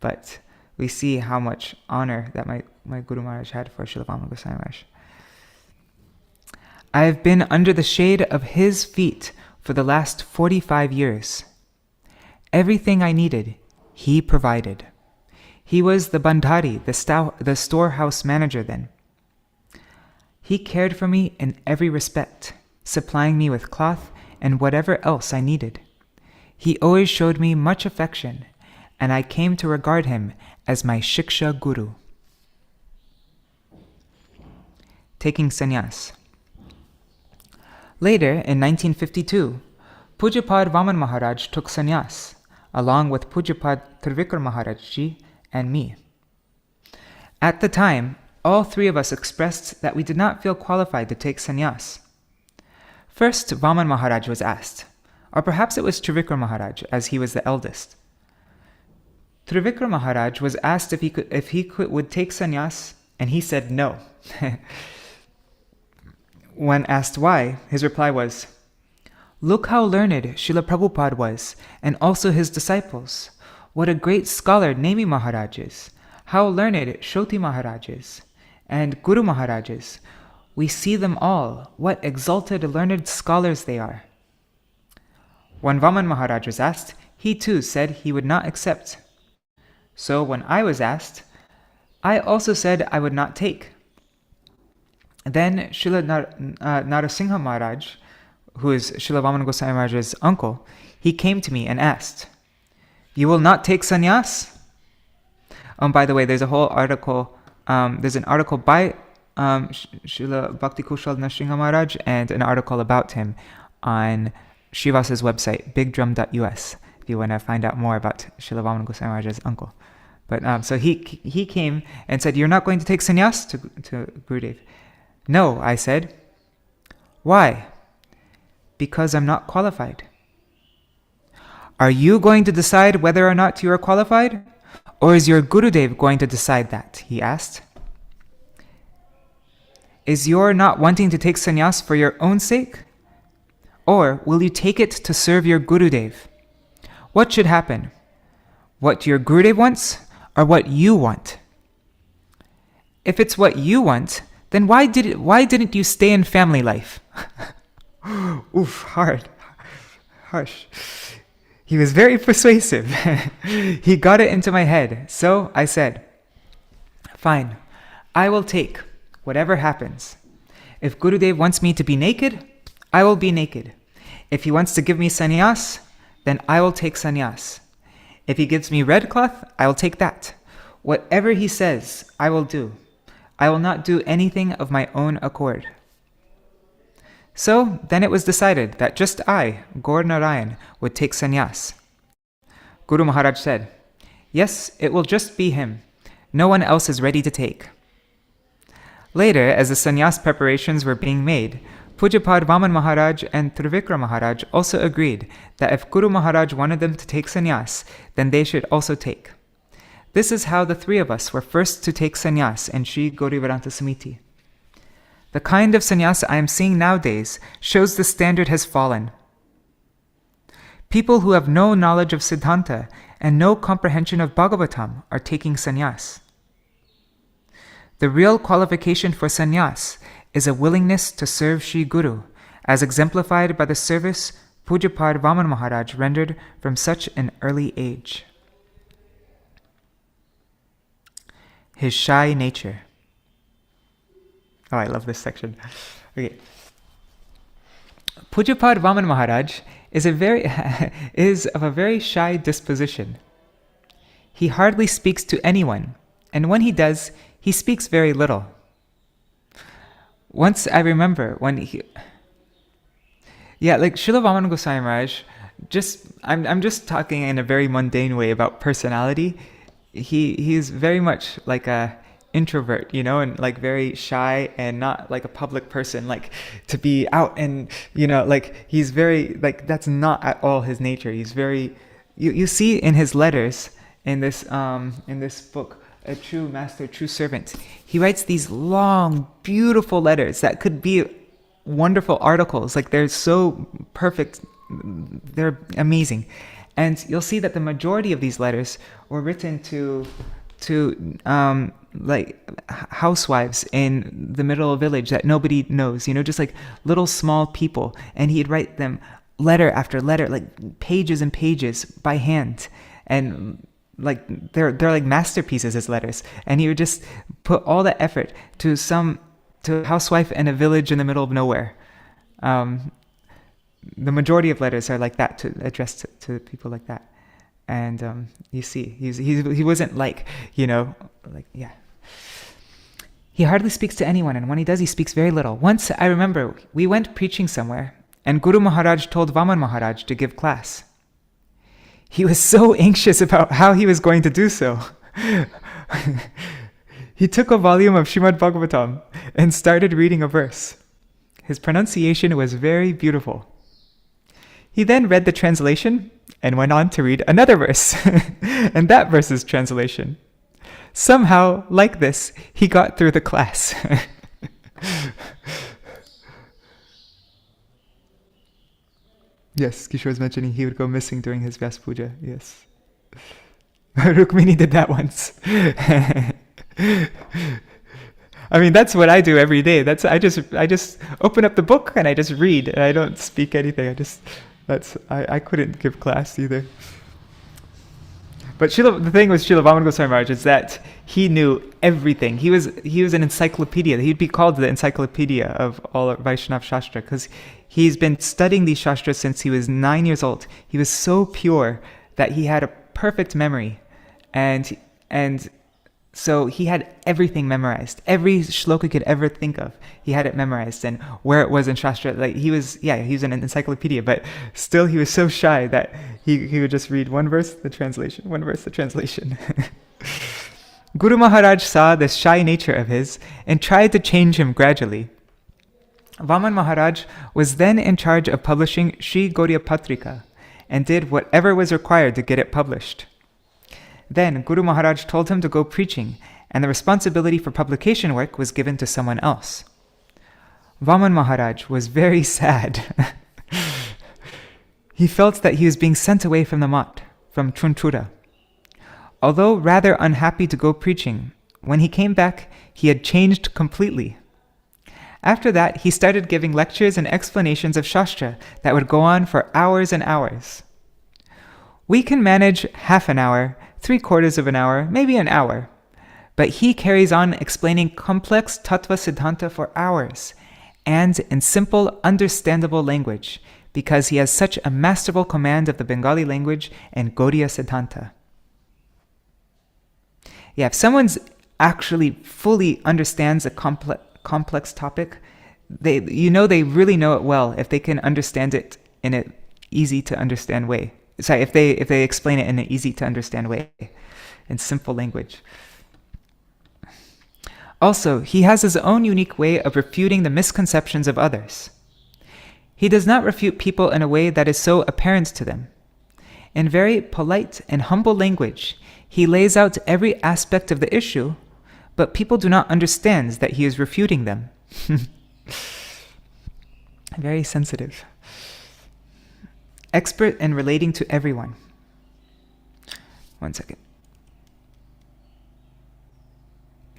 But we see how much honor that my Guru Maharaj had for Śrīla Vāmana Gosvāmī Mahārāja. I have been under the shade of his feet for the last 45 years. Everything I needed, he provided. He was the bandhari, the storehouse manager then. He cared for me in every respect, supplying me with cloth and whatever else I needed. He always showed me much affection, and I came to regard him as my Shiksha Guru. Taking sannyas. Later, in 1952, Pujapad Vāmana Mahārāja took sannyas, along with Pujapad Trivikram Mahārāja Ji and me. At the time, all three of us expressed that we did not feel qualified to take sannyas. First, Vāmana Mahārāja was asked, or perhaps it was Trivikram Mahārāja, as he was the eldest. Trivikram Mahārāja was asked if he would take sannyas, and he said no. When asked why, his reply was, "Look how learned Srila Prabhupada was, and also his disciples. What a great scholar Nemi Maharaj is. How learned Shoti Maharaj is. And Guru Maharaj is. We see them all. What exalted learned scholars they are." When Vāmana Mahārāja was asked, he too said he would not accept. So when I was asked, I also said I would not take. Then Srila Narasimha Maharaj, who is Srila Vāmana Gosvāmī Mahārāja's uncle, he came to me and asked, "You will not take sannyas?" By the way, there's a whole article, there's an article by Srila Bhakti Kushal Nrsimha Maharaj and an article about him on Srivasa's website, bigdrum.us, if you want to find out more about Srila Vāmana Gosvāmī Mahārāja's uncle. But so he came and said, "You're not going to take sannyas to Gurudev?" "No," I said. "Why?" "Because I'm not qualified." "Are you going to decide whether or not you are qualified? Or is your Gurudev going to decide that?" he asked. "Is your not wanting to take sannyas for your own sake? Or will you take it to serve your Gurudev? What should happen? What your Gurudev wants or what you want? If it's what you want, then why didn't you stay in family life?" Oof, harsh. He was very persuasive. He got it into my head. So I said, "Fine, I will take whatever happens. If Gurudev wants me to be naked, I will be naked. If he wants to give me sannyas, then I will take sannyas. If he gives me red cloth, I will take that. Whatever he says, I will do. I will not do anything of my own accord. So then it was decided that just I, Gaur Narayan, would take sannyas. Guru Maharaj said, "Yes, it will just be him. No one else is ready to take." Later, as the sannyas preparations were being made, Pujapad Vāmana Maharaj and Trivikram Maharaj also agreed that if Guru Maharaj wanted them to take sannyas, then they should also take. This is how the three of us were first to take sannyas in Sri Bhaktivedānta Samiti. The kind of sannyas I am seeing nowadays shows the standard has fallen. People who have no knowledge of Siddhanta and no comprehension of Bhagavatam are taking sannyas. The real qualification for sannyas is a willingness to serve Sri Guru, as exemplified by the service Pujapad Vāmana Maharaj rendered from such an early age. His shy nature. Oh, I love this section. Okay. Pujapad Vāmana Maharaj is of a very shy disposition. He hardly speaks to anyone, and when he does, he speaks very little. Once I remember when Śrīla Vāmana Gosvāmī Mahārāja, I'm just talking in a very mundane way about personality. He's very much like a introvert, and like very shy and not like a public person, like to be out and he's very that's not at all his nature. He's very you see in his letters in this book, A True Master, True Servant, he writes these long, beautiful letters that could be wonderful articles. Like they're so perfect, they're amazing. And you'll see that the majority of these letters were written to housewives in the middle village that nobody knows, just like little small people. And he'd write them letter after letter, like pages and pages by hand. And like they're like masterpieces, his letters. And he would just put all that effort to a housewife in a village in the middle of nowhere. The majority of letters are like that, addressed to people like that. And you see, he wasn't He hardly speaks to anyone, and when he does, he speaks very little. Once, I remember, we went preaching somewhere, and Guru Maharaj told Vāmana Maharaj to give class. He was so anxious about how he was going to do so. He took a volume of Śrīmad Bhagavatam and started reading a verse. His pronunciation was very beautiful. He then read the translation and went on to read another verse, and that verse's translation. Somehow, like this, he got through the class. Yes, Kishore was mentioning he would go missing during his Vyasa Puja. Yes. Rukmini did that once. I mean, that's what I do every day. I just open up the book and I just read, and I don't speak anything. I couldn't give class either. But the thing with Śrīla Vāmana Gosvāmī Mahārāja is that he knew everything. He was an encyclopedia. He'd be called the encyclopedia of all of Vaishnava Shastra, because he's been studying these Shastras since he was 9 years old. He was so pure that he had a perfect memory, and so he had everything memorized. Every shloka he could ever think of, he had it memorized, and where it was in Shastra. Like he was an encyclopedia, but still he was so shy that he would just read one verse, the translation, one verse, the translation. Guru Maharaj saw this shy nature of his and tried to change him gradually. Vāmana Maharaj was then in charge of publishing Sri Gaudiya Patrika and did whatever was required to get it published. Then Guru Maharaj told him to go preaching, and the responsibility for publication work was given to someone else. Vāmana Maharaj was very sad. He felt that he was being sent away from the mat, from Chunchura. Although rather unhappy to go preaching, when he came back, he had changed completely. After that, he started giving lectures and explanations of Shastra that would go on for hours and hours. We can manage half an hour, 3/4 of an hour, maybe an hour. But he carries on explaining complex Tattva Siddhanta for hours, and in simple, understandable language, because he has such a masterful command of the Bengali language and Gaudiya Siddhanta. Yeah, if someone's actually fully understands a complex topic, they really know it well if they can understand it in an easy to understand way. Sorry, if they explain it in an easy to understand way, in simple language. Also, he has his own unique way of refuting the misconceptions of others. He does not refute people in a way that is so apparent to them. In very polite and humble language, he lays out every aspect of the issue, but people do not understand that he is refuting them. Very sensitive. Expert in relating to everyone. One second.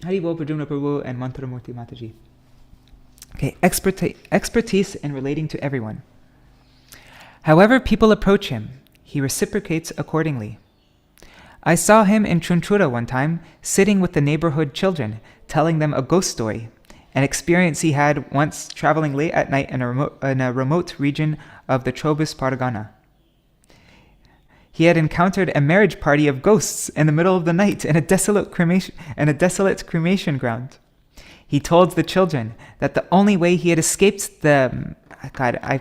Haribol Pradyumna Prabhu and Mantramurti Mataji. Okay, expertise in relating to everyone. However people approach him, he reciprocates accordingly. I saw him in Chunchura one time, sitting with the neighborhood children, telling them a ghost story, an experience he had once traveling late at night in a remote region of the Chobis Pargana. He had encountered a marriage party of ghosts in the middle of the night in a desolate cremation ground. He told the children that the only way he had escaped the... God, I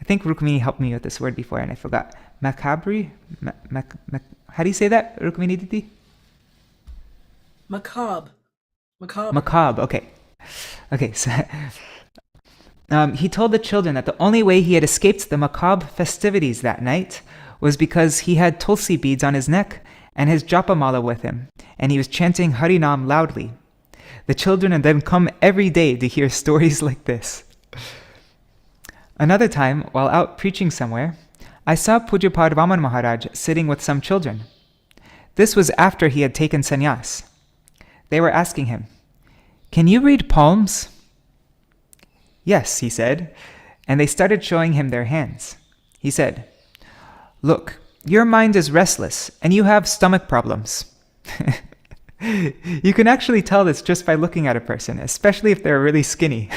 think Rukmini helped me with this word before and I forgot. Macabre? How do you say that, Rukmini Didi? Macabre. Macabre, okay. Okay, so... he told the children that the only way he had escaped the macabre festivities that night was because he had tulsi beads on his neck and his japamala with him, and he was chanting Harinam loudly. The children had then come every day to hear stories like this. Another time, while out preaching somewhere, I saw Pujapad Vāmana Mahārāja sitting with some children. This was after he had taken sannyas. They were asking him, "Can you read palms?" "Yes," he said, and they started showing him their hands. He said, "Look, your mind is restless, and you have stomach problems." You can actually tell this just by looking at a person, especially if they're really skinny.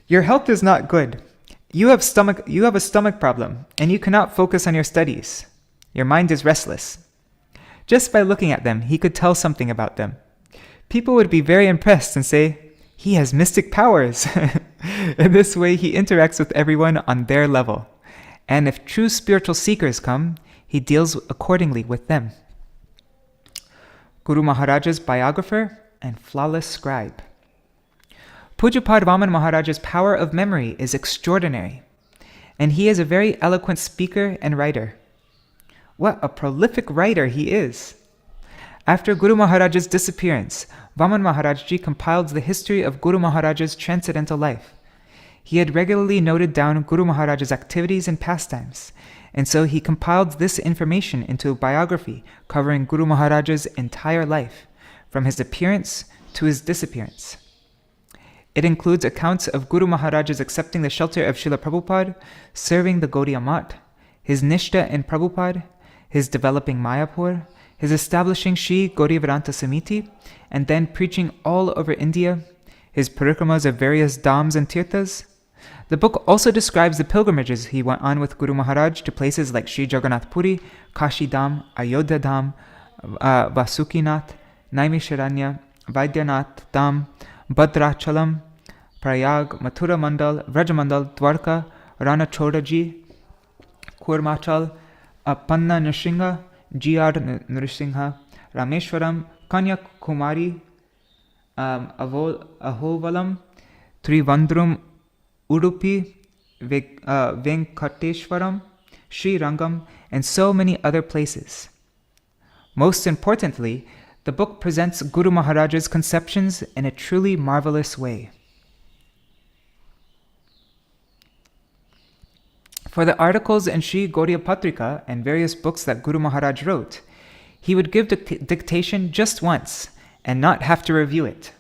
Your health is not good. You have a stomach problem, and you cannot focus on your studies. Your mind is restless. Just by looking at them, he could tell something about them. People would be very impressed and say, "He has mystic powers." In this way, he interacts with everyone on their level. And if true spiritual seekers come, he deals accordingly with them. Guru Maharaja's biographer and flawless scribe. Pujapad Vāmana Mahārāja's power of memory is extraordinary, and he is a very eloquent speaker and writer. What a prolific writer he is! After Guru Maharaja's disappearance, Vāmana Mahārāja compiled the history of Guru Maharaja's transcendental life. He had regularly noted down Guru Maharaja's activities and pastimes, and so he compiled this information into a biography covering Guru Maharaja's entire life, from his appearance to his disappearance. It includes accounts of Guru Maharaja's accepting the shelter of Srila Prabhupada, serving the Gaudiya Math, his nishta in Prabhupada, his developing Mayapur, his establishing Śrī Gaudivedānta Samiti, and then preaching all over India, his parikramas of various dhams and tirthas. The book also describes the pilgrimages he went on with Guru Maharaj to places like Sri Jagannath Puri, Kashi Dham, Ayodhya Dham, Vasukinath, Naimisharanya, Vaidyanath Dham, Bhadrachalam, Prayag, Mathura Mandal, Vrajamandal, Dwarka, Rana Chodaji, Kurmachal, Panna Nrsimha, G.R. Nrsimha, Rameshwaram, Kanyakumari, Ahovalam, Trivandrum, Udupi, Venkateshwaram, Sri Rangam, and so many other places. Most importantly, the book presents Guru Maharaja's conceptions in a truly marvelous way. For the articles in Sri Gaudiya Patrika and various books that Guru Maharaj wrote, he would give dictation just once and not have to review it,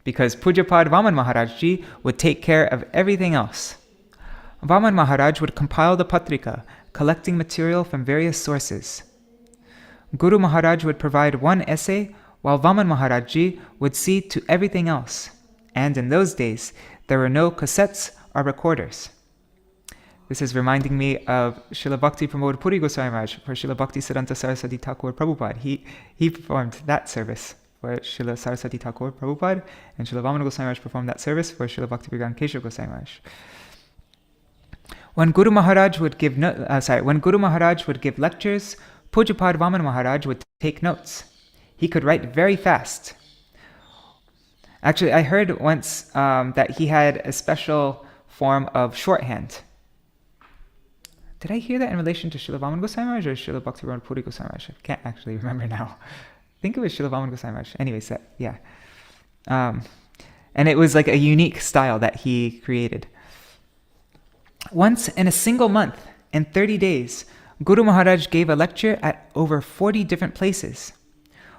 because Pujapad Vāmana Mahārāja would take care of everything else. Vāmana Maharaj would compile the Patrika, collecting material from various sources. Guru Maharaj would provide one essay, while Vāmana Mahārāja would see to everything else. And in those days, there were no cassettes are recorders. This is reminding me of Srila Bhakti Pramod Puri Goswami Maharaj for Srila Bhaktisiddhanta Saraswati Thakur Prabhupada. He performed that service for Srila Saraswati Thakur Prabhupada, and Srila Vāmana Gosvāmī Mahārāja performed that service for Srila Bhaktivedānta Keshav Goswami Maharaj. When Guru Maharaj would give lectures, Pujapad Vāmana Maharaj would take notes. He could write very fast. Actually, I heard once that he had a special form of shorthand. Did I hear that in relation to Srila Vāmana Gosvāmī Mahārāja or Srila Bhaktivedānta Puri Goswami Mahārāja? I can't actually remember now. I think it was Srila Vāmana Gosvāmī Mahārāja. Anyways, yeah. And it was like a unique style that he created. Once in a single month, in 30 days, Guru Maharaj gave a lecture at over 40 different places.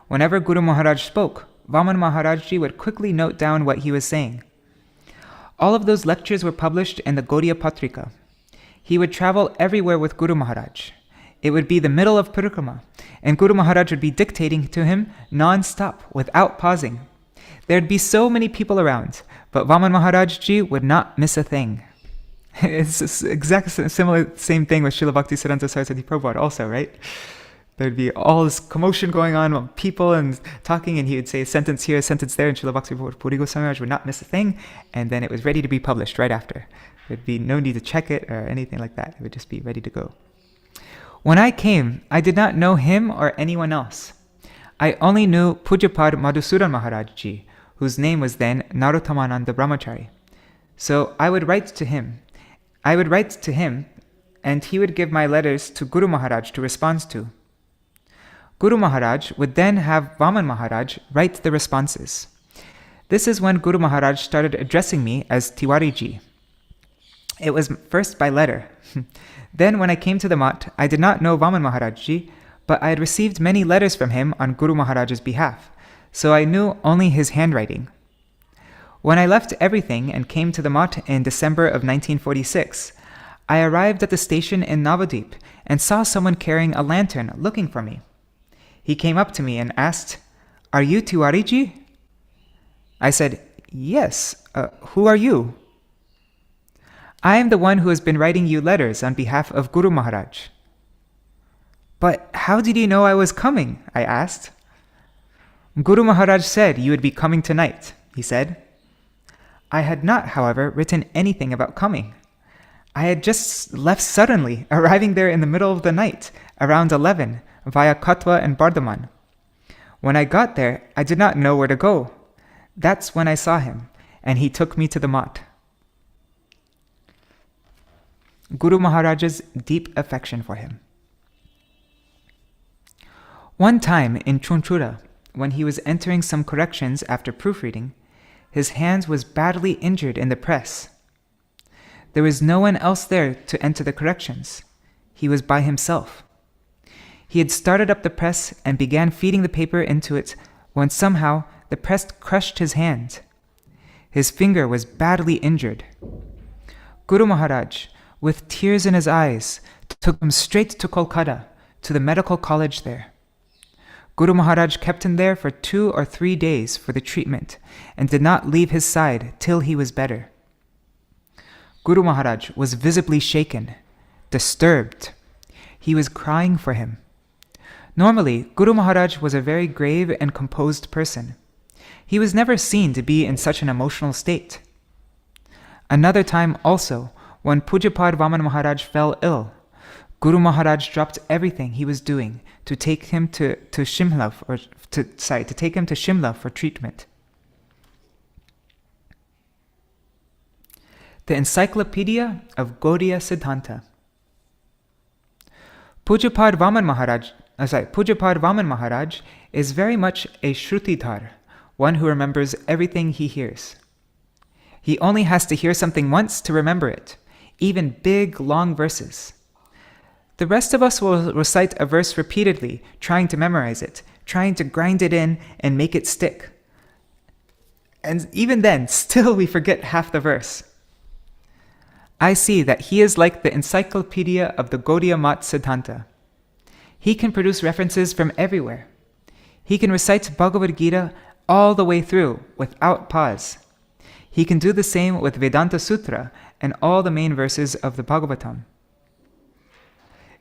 Whenever Guru Maharaj spoke, Vāmana Maharajji would quickly note down what he was saying. All of those lectures were published in the Gaudiya Patrika. He would travel everywhere with Guru Maharaj. It would be the middle of Parikrama, and Guru Maharaj would be dictating to him non-stop, without pausing. There'd be so many people around, but Vāmana Maharajji would not miss a thing. It's exactly same thing with Srila Bhaktisiddhanta Saraswati Prabhupada also, right? There'd be all this commotion going on, people and talking, and he would say a sentence here, a sentence there, and Srila Bhaktivedānta Puri Goswami Mahārāja would not miss a thing, and then it was ready to be published right after. There'd be no need to check it or anything like that. It would just be ready to go. When I came, I did not know him or anyone else. I only knew Pujapad Madhusudan Maharajji, whose name was then Narothamananda Brahmachari. So I would write to him, and he would give my letters to Guru Maharaj to respond to. Guru Maharaj would then have Vāmana Maharaj write the responses. This is when Guru Maharaj started addressing me as Tiwariji. It was first by letter. Then when I came to the Mat, I did not know Vāmana Maharajji, but I had received many letters from him on Guru Maharaj's behalf, so I knew only his handwriting. When I left everything and came to the Mat in December of 1946, I arrived at the station in Navadvip and saw someone carrying a lantern looking for me. He came up to me and asked, "Are you Tiwariji?" I said, "Yes. Who are you?" "I am the one who has been writing you letters on behalf of Guru Maharaj." "But how did you know I was coming?" I asked. "Guru Maharaj said you would be coming tonight," he said. I had not, however, written anything about coming. I had just left suddenly, arriving there in the middle of the night, around 11, via Katwa and Bardhaman. When I got there, I did not know where to go. That's when I saw him, and he took me to the Mat. Guru Maharaj's deep affection for him. One time in Chunchura, when he was entering some corrections after proofreading, his hand was badly injured in the press. There was no one else there to enter the corrections. He was by himself. He had started up the press and began feeding the paper into it when somehow the press crushed his hand. His finger was badly injured. Guru Maharaj, with tears in his eyes, took him straight to Kolkata, to the medical college there. Guru Maharaj kept him there for 2 or 3 days for the treatment and did not leave his side till he was better. Guru Maharaj was visibly shaken, disturbed. He was crying for him. Normally, Guru Maharaj was a very grave and composed person. He was never seen to be in such an emotional state. Another time also, when Pujapad Vāmana Maharaj fell ill, Guru Maharaj dropped everything he was doing to take him to Shimla for treatment. The Encyclopedia of Gaudiya Siddhanta. Pujapad Vāmana Maharaj is very much a Shrutidhar, one who remembers everything he hears. He only has to hear something once to remember it, even big, long verses. The rest of us will recite a verse repeatedly, trying to memorize it, trying to grind it in and make it stick. And even then, still we forget half the verse. I see that he is like the encyclopedia of the Gaudiya Mat Siddhanta. He can produce references from everywhere. He can recite Bhagavad Gita all the way through, without pause. He can do the same with Vedanta Sutra and all the main verses of the Bhagavatam.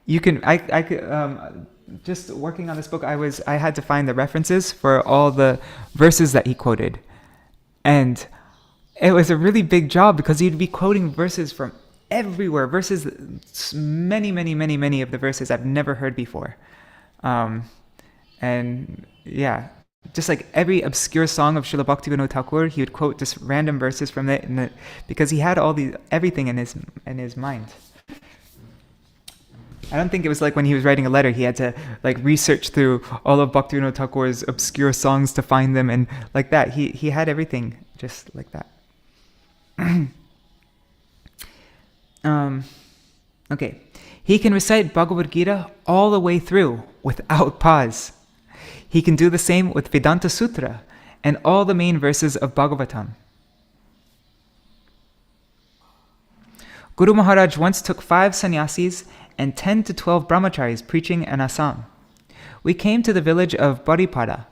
You can, I could, just working on this book, I had to find the references for all the verses that he quoted. And it was a really big job because he'd be quoting verses from everywhere, verses, many of the verses I've never heard before. And yeah, just like every obscure song of Srila Bhaktivedānta Thakur, he would quote just random verses from it, because he had everything in his mind. I don't think it was like when he was writing a letter, he had to like research through all of Bhaktivedānta Thakur's obscure songs to find them, and like that. He had everything just like that. Okay. He can recite Bhagavad Gita all the way through without pause. He can do the same with Vedanta Sutra and all the main verses of Bhagavatam. Guru Maharaj once took 5 sannyasis and 10 to 12 brahmacharis preaching in Assam. We came to the village of Baripada,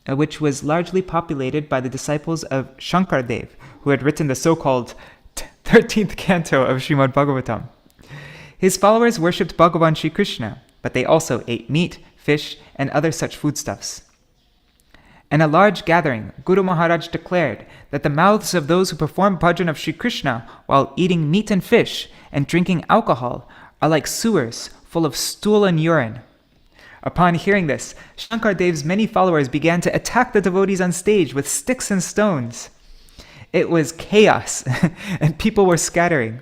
which was largely populated by the disciples of Shankardev, who had written the so-called 13th canto of Śrīmad Bhagavatam. His followers worshipped Bhagavan Shri Krishna, but they also ate meat, fish, and other such foodstuffs. In a large gathering, Guru Maharaj declared that the mouths of those who perform bhajan of Shri Krishna while eating meat and fish and drinking alcohol are like sewers full of stool and urine. Upon hearing this, Shankardev's many followers began to attack the devotees on stage with sticks and stones. It was chaos, and people were scattering.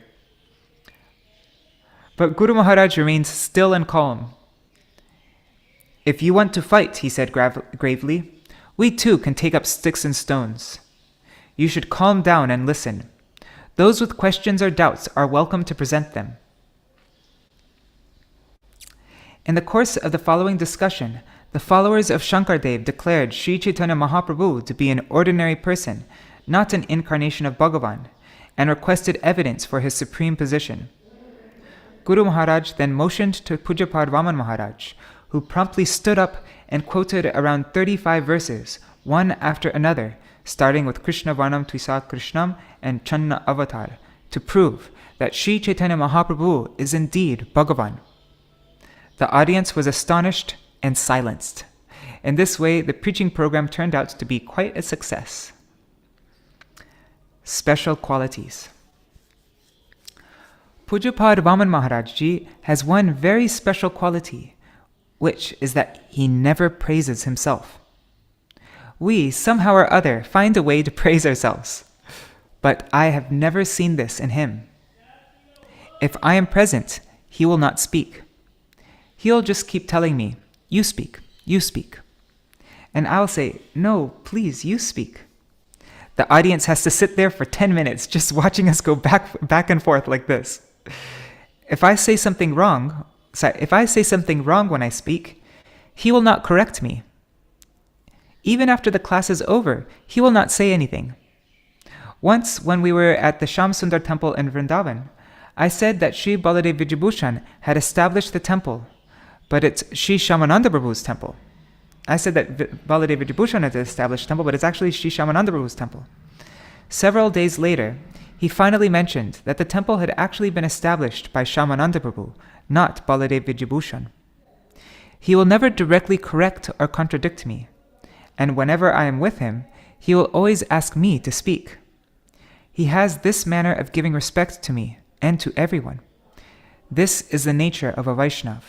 But Guru Maharaj remained still and calm. "If you want to fight," he said gravely, "we too can take up sticks and stones. You should calm down and listen. Those with questions or doubts are welcome to present them." In the course of the following discussion, the followers of Shankardev declared Sri Chaitanya Mahaprabhu to be an ordinary person, not an incarnation of Bhagavan, and requested evidence for his supreme position. Guru Maharaj then motioned to Pujapad Vāmana Maharaj, who promptly stood up and quoted around 35 verses, one after another, starting with Krishna Varnam Tvisa Krishnam and Channa Avatar, to prove that Sri Chaitanya Mahaprabhu is indeed Bhagavan. The audience was astonished and silenced. In this way, the preaching program turned out to be quite a success. Special qualities. Pujapad Vāmana Maharaj Ji has one very special quality, which is that he never praises himself. We, somehow or other, find a way to praise ourselves, but I have never seen this in him. If I am present, he will not speak. He'll just keep telling me, "You speak, you speak." And I'll say, "No, please, you speak." The audience has to sit there for 10 minutes just watching us go back and forth like this. If I say something wrong when I speak, he will not correct me. Even after the class is over, he will not say anything. Once, when we were at the Shyam Sundar temple in Vrindavan, I said that Sri Baladev Vijayabhushan had established the temple, but it's Sri Shyamananda Prabhu's temple. I said that Baladev Vijayabhushan had established the temple, but it's actually Sri Shyamananda Prabhu's temple. Several days later, he finally mentioned that the temple had actually been established by Shyamananda Prabhu, not Baladev Vijayabhushan. He will never directly correct or contradict me, and whenever I am with him, he will always ask me to speak. He has this manner of giving respect to me and to everyone. This is the nature of a Vaishnav,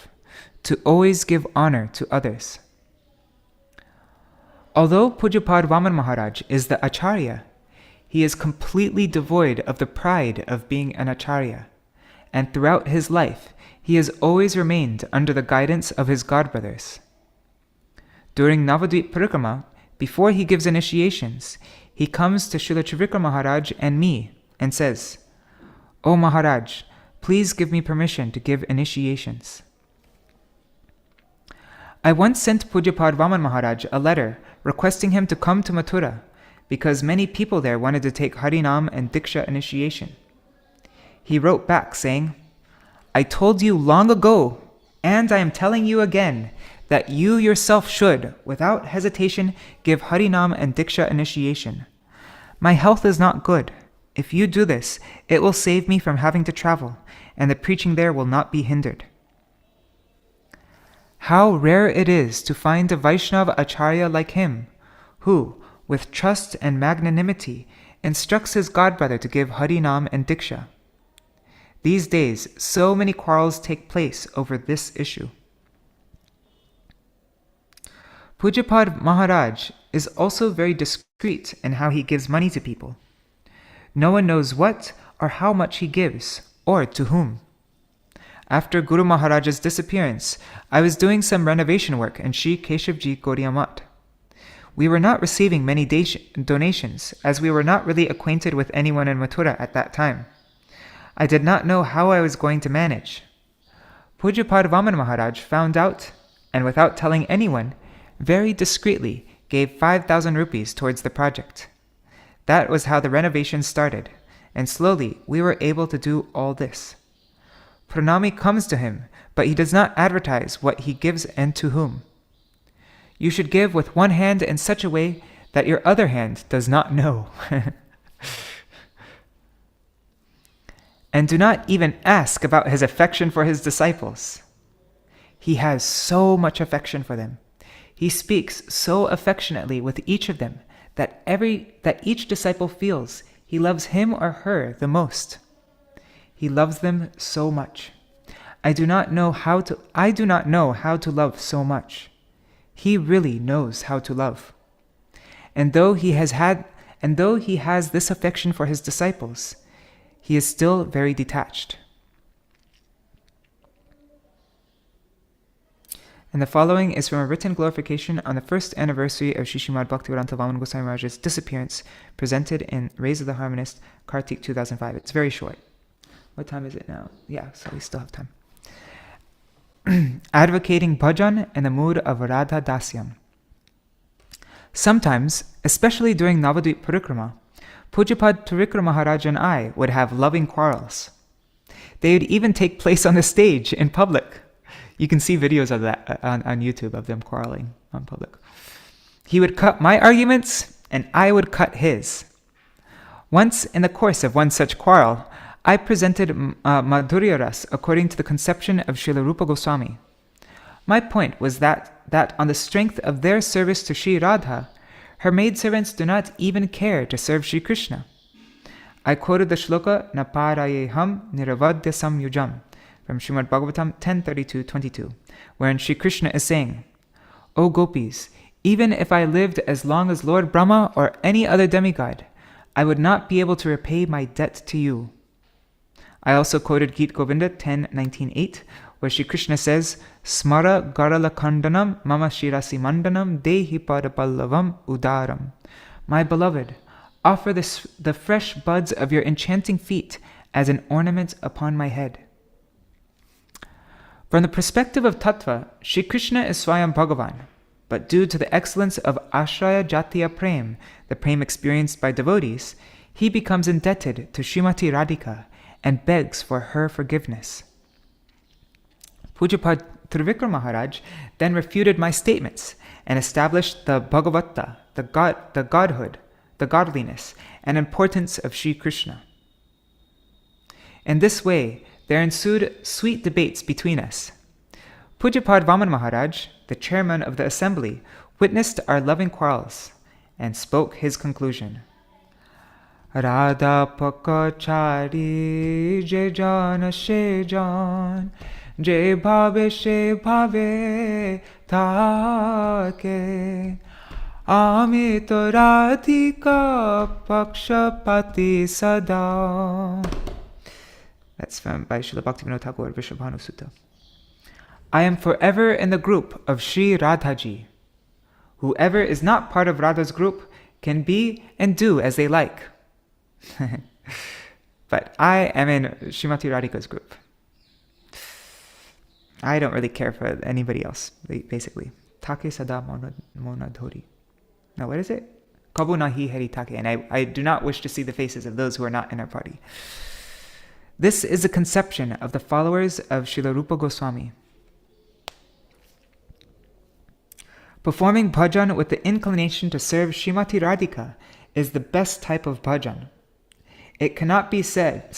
to always give honor to others. Although Pujapad Vāmana Maharaj is the Acharya, he is completely devoid of the pride of being an Acharya, and throughout his life, he has always remained under the guidance of his godbrothers. During Navadvip Parikrama, before he gives initiations, he comes to Srila Trivikram Maharaj and me and says, "O Maharaj, please give me permission to give initiations." I once sent Pujapad Vāmana Maharaj a letter requesting him to come to Mathura because many people there wanted to take Harinam and Diksha initiation. He wrote back saying, "I told you long ago, and I am telling you again, that you yourself should, without hesitation, give Harinam and Diksha initiation. My health is not good. If you do this, it will save me from having to travel, and the preaching there will not be hindered. How rare it is to find a Vaishnava Acharya like him, who, with trust and magnanimity, instructs his godbrother to give Harinam and Diksha. These days, so many quarrels take place over this issue. Pujapad Maharaj is also very discreet in how he gives money to people. No one knows what or how much he gives, or to whom. After Guru Maharaj's disappearance, I was doing some renovation work in Shri Keshavji Gaudiya Math. We were not receiving many donations, as we were not really acquainted with anyone in Mathura at that time. I did not know how I was going to manage. Pujapad Vāmana Maharaj found out, and without telling anyone, very discreetly gave 5,000 rupees towards the project. That was how the renovation started, and slowly we were able to do all this. Pranami comes to him, but he does not advertise what he gives and to whom. You should give with one hand in such a way that your other hand does not know. And do not even ask about his affection for his disciples. He has so much affection for them. He speaks so affectionately with each of them that each disciple feels he loves him or her the most. He loves them so much. I do not know how to love so much. He really knows how to love. And though he has this affection for his disciples, he is still very detached. And the following is from a written glorification on the first anniversary of Śrīmad Bhaktivedānta Vāmana Gosvāmī Mahārāja's disappearance, presented in Rays of the Harmonist, Kartik 2005. It's very short. What time is it now? Yeah, so we still have time. Advocating bhajan in the mood of Radha Dasyam. Sometimes, especially during Navadvip Parikrama, Pujapad Trivikram Maharaj and I would have loving quarrels. They would even take place on the stage in public. You can see videos of that on YouTube of them quarreling on public. He would cut my arguments, and I would cut his. Once, in the course of one such quarrel, I presented Madhurya Ras according to the conception of Śrīla Rupa Goswami. My point was that on the strength of their service to Sri Radha, her maidservants do not even care to serve Sri Krishna. I quoted the shloka Naparayeham Niravadya Samyujam from Śrīmad Bhagavatam 10:32-22, wherein Sri Krishna is saying, O gopis, even if I lived as long as Lord Brahma or any other demigod, I would not be able to repay my debt to you. I also quoted Gita Govinda 10:19-8, where Sri Krishna says, Smara Garala Kandanam Mama Shirasi Mandanam Dehi Padapallavam Udaram. My beloved, offer the fresh buds of your enchanting feet as an ornament upon my head. From the perspective of Tattva, Sri Krishna is Swayam Bhagavan, but due to the excellence of Ashraya Jatiya Prem, the prem experienced by devotees, he becomes indebted to Srimati Radhika and begs for her forgiveness. Pujapad Trivikram Maharaj then refuted my statements and established the Bhagavata, the godhood, the godliness, and importance of Sri Krishna. In this way, there ensued sweet debates between us. Pujapad Vāmana Maharaj, the chairman of the assembly, witnessed our loving quarrels and spoke his conclusion. Radha pakachari je jana she jan, je bhave she bhave thake. Ami to radhika pakshapati sada. That's by Srila Bhaktivedānta Thakur, Vrishabhanu Sutta. I am forever in the group of Sri Radhaji. Whoever is not part of Radha's group can be and do as they like. But I am in Srimati Radhika's group. I don't really care for anybody else, basically. Take sada monadhori. Now, what is it? Kabu nahi heri take. And I do not wish to see the faces of those who are not in our party. This is a conception of the followers of Śrīla Rupa Goswami. Performing bhajan with the inclination to serve Srimati Radhika is the best type of bhajan. It cannot be said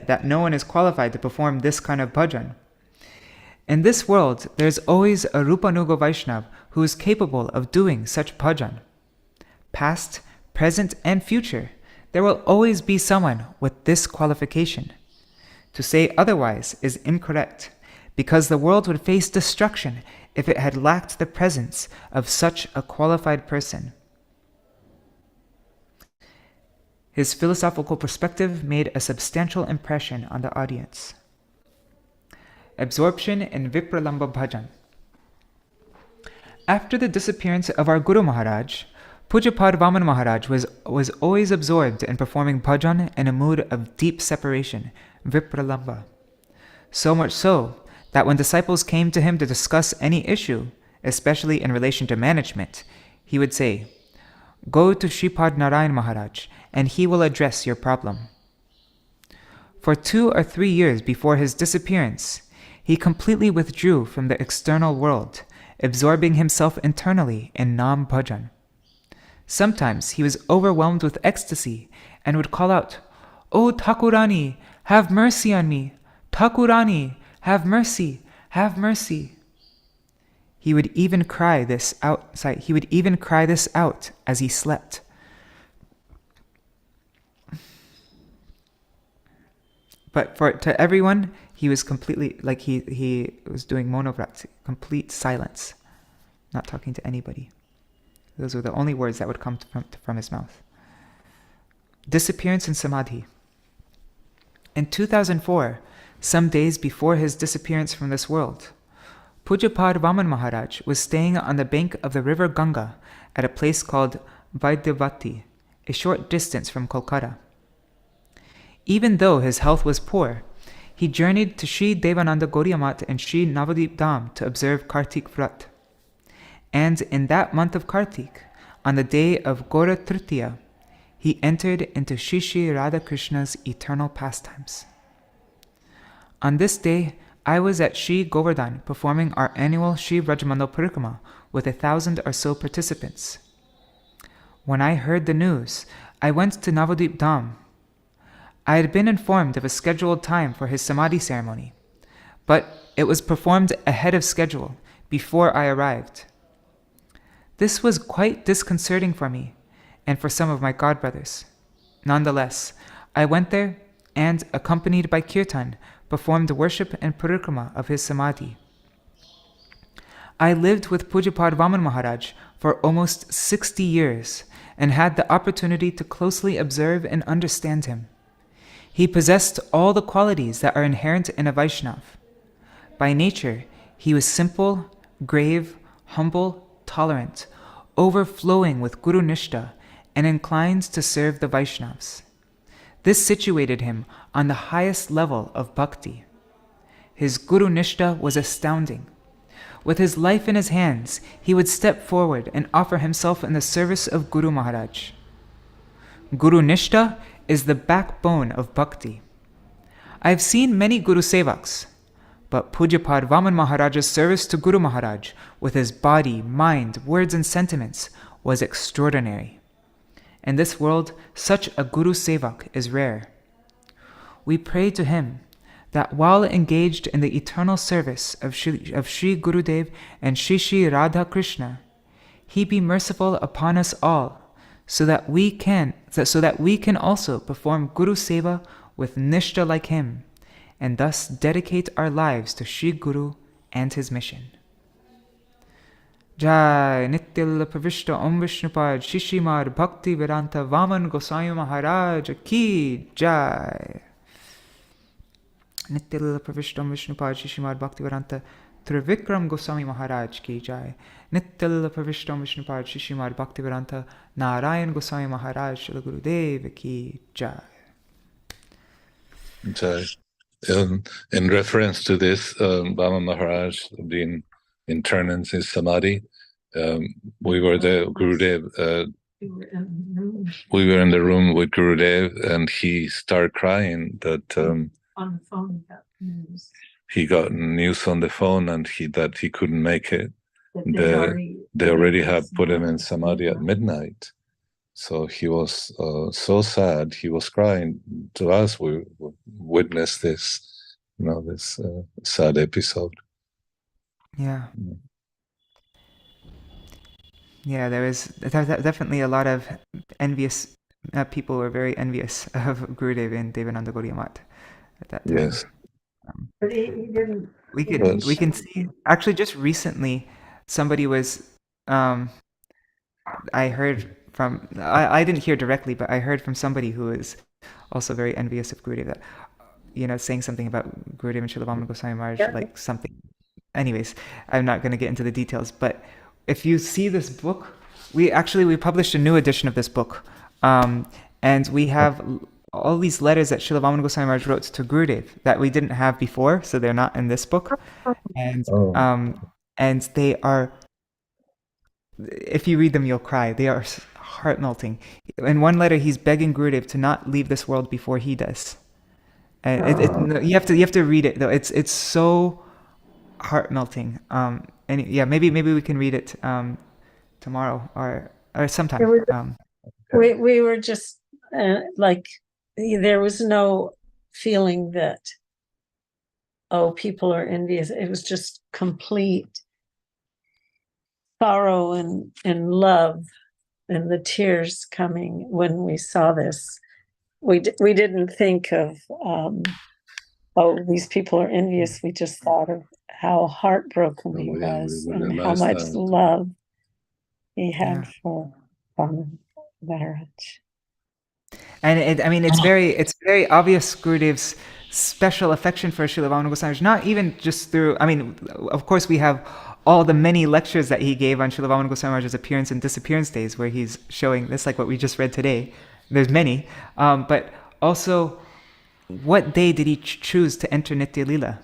that no one is qualified to perform this kind of bhajan. In this world, there is always a Rupanuga Vaishnava who is capable of doing such bhajan. Past, present, and future, there will always be someone with this qualification. To say otherwise is incorrect, because the world would face destruction if it had lacked the presence of such a qualified person. His philosophical perspective made a substantial impression on the audience. Absorption in Vipralamba Bhajan. After the disappearance of our Guru Maharaj, Pujapad Vāmana Maharaj was always absorbed in performing bhajan in a mood of deep separation, Vipralamba. So much so that when disciples came to him to discuss any issue, especially in relation to management, he would say, "Go to Shripad Nārāyaṇa Maharaj, and he will address your problem." For 2 or 3 years before his disappearance, he completely withdrew from the external world, absorbing himself internally in Nam Bhajan. Sometimes he was overwhelmed with ecstasy and would call out, "O Thakurani, have mercy on me! Thakurani, have mercy, have mercy!" He would even cry this out as he slept. But to everyone, he was completely, like he was doing monovrati, complete silence, not talking to anybody. Those were the only words that would come from his mouth. Disappearance in Samadhi. In 2004, some days before his disappearance from this world, Pujapad Vāmana Maharaj was staying on the bank of the river Ganga at a place called Vaidyavati, a short distance from Kolkata. Even though his health was poor, he journeyed to Sri Devananda Gaudiya Math and Sri Navadip Dham to observe Kartik Vrat. And in that month of Kartik, on the day of Gora Tritiya, he entered into Shri Shri Radha Krishna's eternal pastimes. On this day, I was at Shri Govardhan performing our annual Shri Vrajamandal Parikrama with 1,000 or so participants. When I heard the news, I went to Navadip Dham. I had been informed of a scheduled time for his Samadhi ceremony, but it was performed ahead of schedule, before I arrived. This was quite disconcerting for me, and for some of my godbrothers. Nonetheless, I went there and, accompanied by Kirtan, performed worship and parikrama of his Samadhi. I lived with Pujapad Vāmana Maharaj for almost 60 years and had the opportunity to closely observe and understand him. He possessed all the qualities that are inherent in a Vaishnava. By nature, he was simple, grave, humble, tolerant, overflowing with Guru Nishta, and inclined to serve the Vaishnavas. This situated him on the highest level of bhakti. His Guru Nishta was astounding. With his life in his hands, he would step forward and offer himself in the service of Guru Maharaj. Guru Nishta is the backbone of bhakti. I have seen many Guru Sevaks, but Pujapad Vāmana Maharaj's service to Guru Maharaj with his body, mind, words and sentiments was extraordinary. In this world, such a Guru Sevak is rare. We pray to him that while engaged in the eternal service of Shri Gurudeva and Shri Shri Radha Krishna, he be merciful upon us all, so that we can also perform Guru Seva with Nishta like him, and thus dedicate our lives to Shri Guru and his mission. Jai Nityal Pravishta Om Vishnupad Śrīmad Bhaktivedānta Vāmana Gosvāmī Mahārāja Ki Jai. Nityal Pravishta Om Vishnupad Śrīmad Bhaktivedānta Trivikram Gosvāmī Mahārāja Ki Jai. Nityal Pravishta Om Vishnupad Śrīmad Bhaktivedānta Nārāyaṇa Gosvāmī Mahārāja Śrīla Gurudeva Ki Jai. Jai. In reference to this, Vāmana Maharaj being interned in his Samadhi, we were there, Gurudev, we were in the room with Gurudev, and he started crying that on the phone he got news on the phone and that he couldn't make it. that They already had put him in Samadhi at midnight. So he was so sad. He was crying. To us, we witnessed this, this sad episode. Yeah. Yeah, there was definitely a lot of envious people were very envious of Gurudev and Devananda Gaudiya Math at that time. Yes. But he didn't. We can see actually just recently somebody was I heard from I didn't hear directly, but I heard from somebody who is also very envious of Gurudev that saying something about Gurudev and Śrīla Vāmana Gosvāmī Mahārāja, like something. Anyways, I'm not going to get into the details, but if you see this book, we published a new edition of this book, and we have all these letters that Śrīla Vāmana Gosvāmī Mahārāja wrote to Gurudev that we didn't have before, so they're not in this book, and they are. If you read them, you'll cry. They are heart-melting. In one letter, he's begging Gurudev to not leave this world before he does. And you have to read it though. It's so heart-melting. And yeah, maybe we can read it tomorrow or sometime. We were just like, there was no feeling that, oh, people are envious. It was just complete sorrow and love, and the tears coming when we saw this. We didn't think of, oh, these people are envious. We just thought of how heartbroken he was and how much love he had for Vāmana Mahārāja. And it's very obvious Gurudev's special affection for Śrīla Vāmana Gosvāmī, not even just through, of course we have all the many lectures that he gave on Śrīla Vāmana Gosvāmī Mahārāja's appearance and disappearance days, where he's showing this, like what we just read today. There's many, but also, what day did he choose to enter Nitya Lila?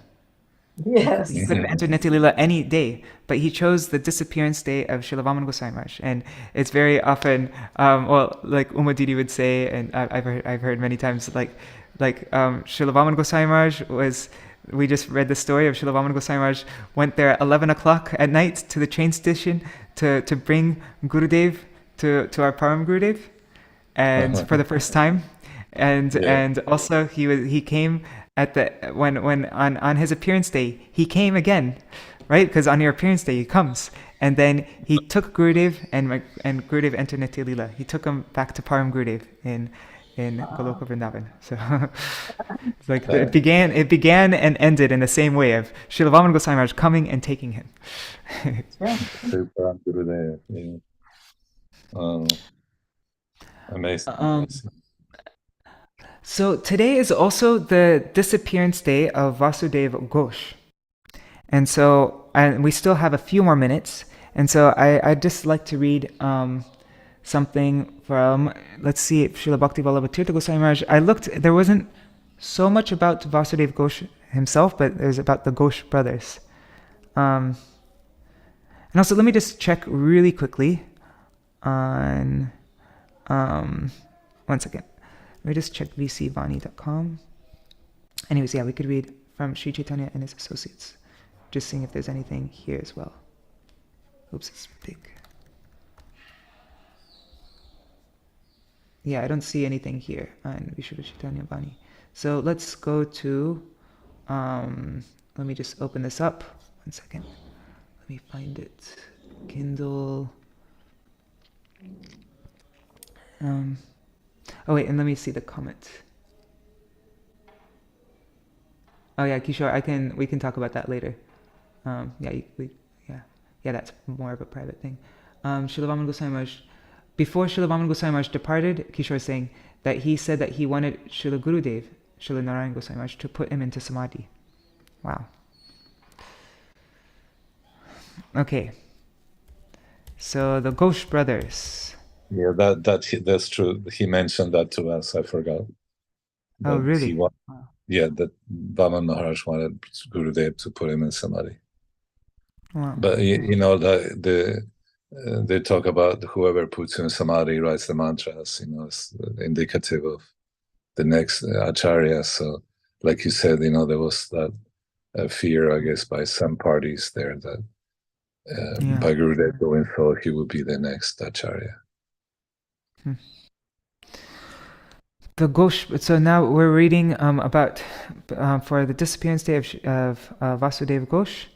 Yes. He could have entered Nitya Lila any day, but he chose the disappearance day of Śrīla Vāmana Gosvāmī Mahārāja. And it's very often, like Uma Didi would say, and I've heard many times, like Śrīla Vāmana Gosvāmī Mahārāja was. We just read the story of Śrīla Vāmana Gosvāmī Mahārāja went there at 11 o'clock at night to the train station to bring Gurudev to our Param Gurudev, and for the first time, and also he came at when on his appearance day he came again, right? Because on your appearance day he comes, and then he took Gurudev and Gurudev entered Nitya Lila. He took him back to Param Gurudev in Goloka Vrindavan. So it's like it began and ended in the same way of Śrīla Vāmana Gosvāmī Mahārāja coming and taking him. Amazing. So today is also the disappearance day of Vasudeva Ghosh. And so we still have a few more minutes. And so I'd just like to read something from, let's see, Śrīla Bhaktivedānta Tirtha Gosvāmī Mahārāja. I looked, there wasn't so much about Vasudeva Ghosh himself, but there's about the Ghosh brothers. And also, let me just check really quickly on, one second. Let me just check vcvani.com. Anyways, yeah, we could read from Sri Chaitanya and his associates. Just seeing if there's anything here as well. Oops, it's big. Yeah, I don't see anything here on Vishuddha Chaitanya Vani. So let's go to, let me just open this up. 1 second. Let me find it. Kindle. Oh wait, and let me see the comment. Oh yeah, Kishore, we can talk about that later. Yeah, that's more of a private thing. Śrīla Vāmana Gosvāmī Mahārāja, before Śrīla Vāmana Gosvāmī Mahārāja departed, Kishore is saying that he said that he wanted Śrīla Gurudeva, Śrīla Nārāyaṇa Gosvāmī Mahārāja, to put him into samadhi. Wow. Okay. So the Ghosh brothers. Yeah, that's true. He mentioned that to us. I forgot. Oh, really? That Vāmana Mahārāja wanted Gurudev to put him in samadhi. Wow. But they talk about whoever puts you in samadhi writes the mantras. It's indicative of the next acharya. So, like you said, there was that fear, I guess, by some parties there that by Gurudev going so, he would be the next acharya. The Ghosh. So now we're reading about for the disappearance day of Vasudeva Ghosh,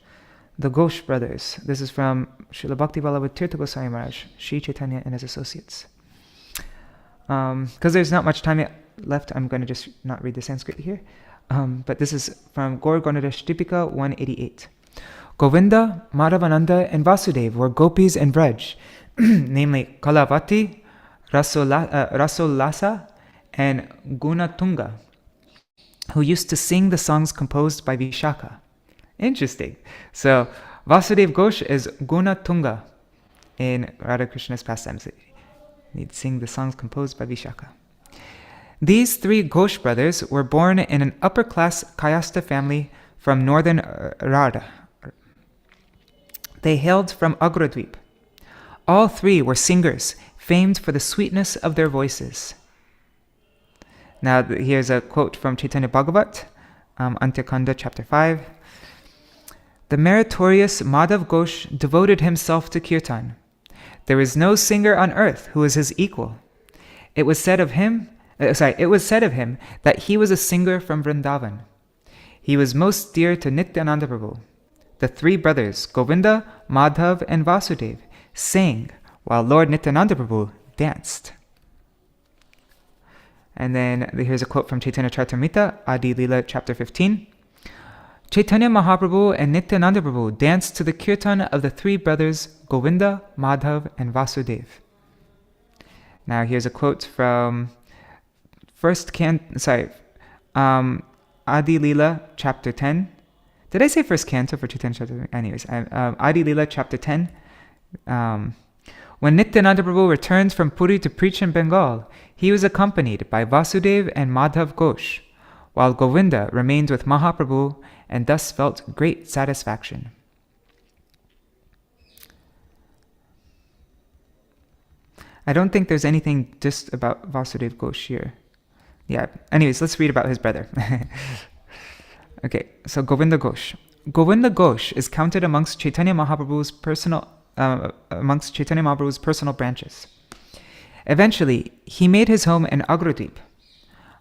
the Ghosh brothers. This is from Śrīla Bhaktivedānta with Tirtha Goswami Mahārāja, Sri Chaitanya and his associates. Because there's not much time left, I'm going to just not read the Sanskrit here. But this is from Gaur Ganesh Dipika 188. Govinda, Madhavananda, and Vasudeva were gopis in Braj, namely Kalavati, Rasolasa, and Gunatunga, who used to sing the songs composed by Vishaka. Interesting. So Vasudeva Ghosh is Gunatunga in Radha Krishna's pastimes. He'd sing the songs composed by Vishaka. These three Ghosh brothers were born in an upper-class Kayastha family from northern Radha. They hailed from Agradweep. All three were singers, famed for the sweetness of their voices. Now here's a quote from Chaitanya Bhagavat, Antyakanda chapter 5. The meritorious Madhav Ghosh devoted himself to kirtan. There is no singer on earth who is his equal. It was said of him that he was a singer from Vrindavan. He was most dear to Nityananda Prabhu. The three brothers, Govinda, Madhav, and Vasudeva, sang while Lord Nityananda Prabhu danced. And then here's a quote from Chaitanya Charitamrita, Adi Lila, chapter 15. Chaitanya Mahaprabhu and Nityananda Prabhu danced to the kirtan of the three brothers Govinda, Madhav, and Vasudeva. Now here's a quote from Adi Lila, chapter 10. Did I say first canto for Chaitanya Charitamrita? Anyways, Adi Lila, chapter 10. When Nityananda Prabhu returned from Puri to preach in Bengal, he was accompanied by Vasudeva and Madhav Ghosh, while Govinda remained with Mahaprabhu and thus felt great satisfaction. I don't think there's anything just about Vasudeva Ghosh here. Yeah, anyways, let's read about his brother. Okay, so Govinda Ghosh. Govinda Ghosh is counted amongst Chaitanya Mahaprabhu's personal branches. Eventually, he made his home in Agradweep,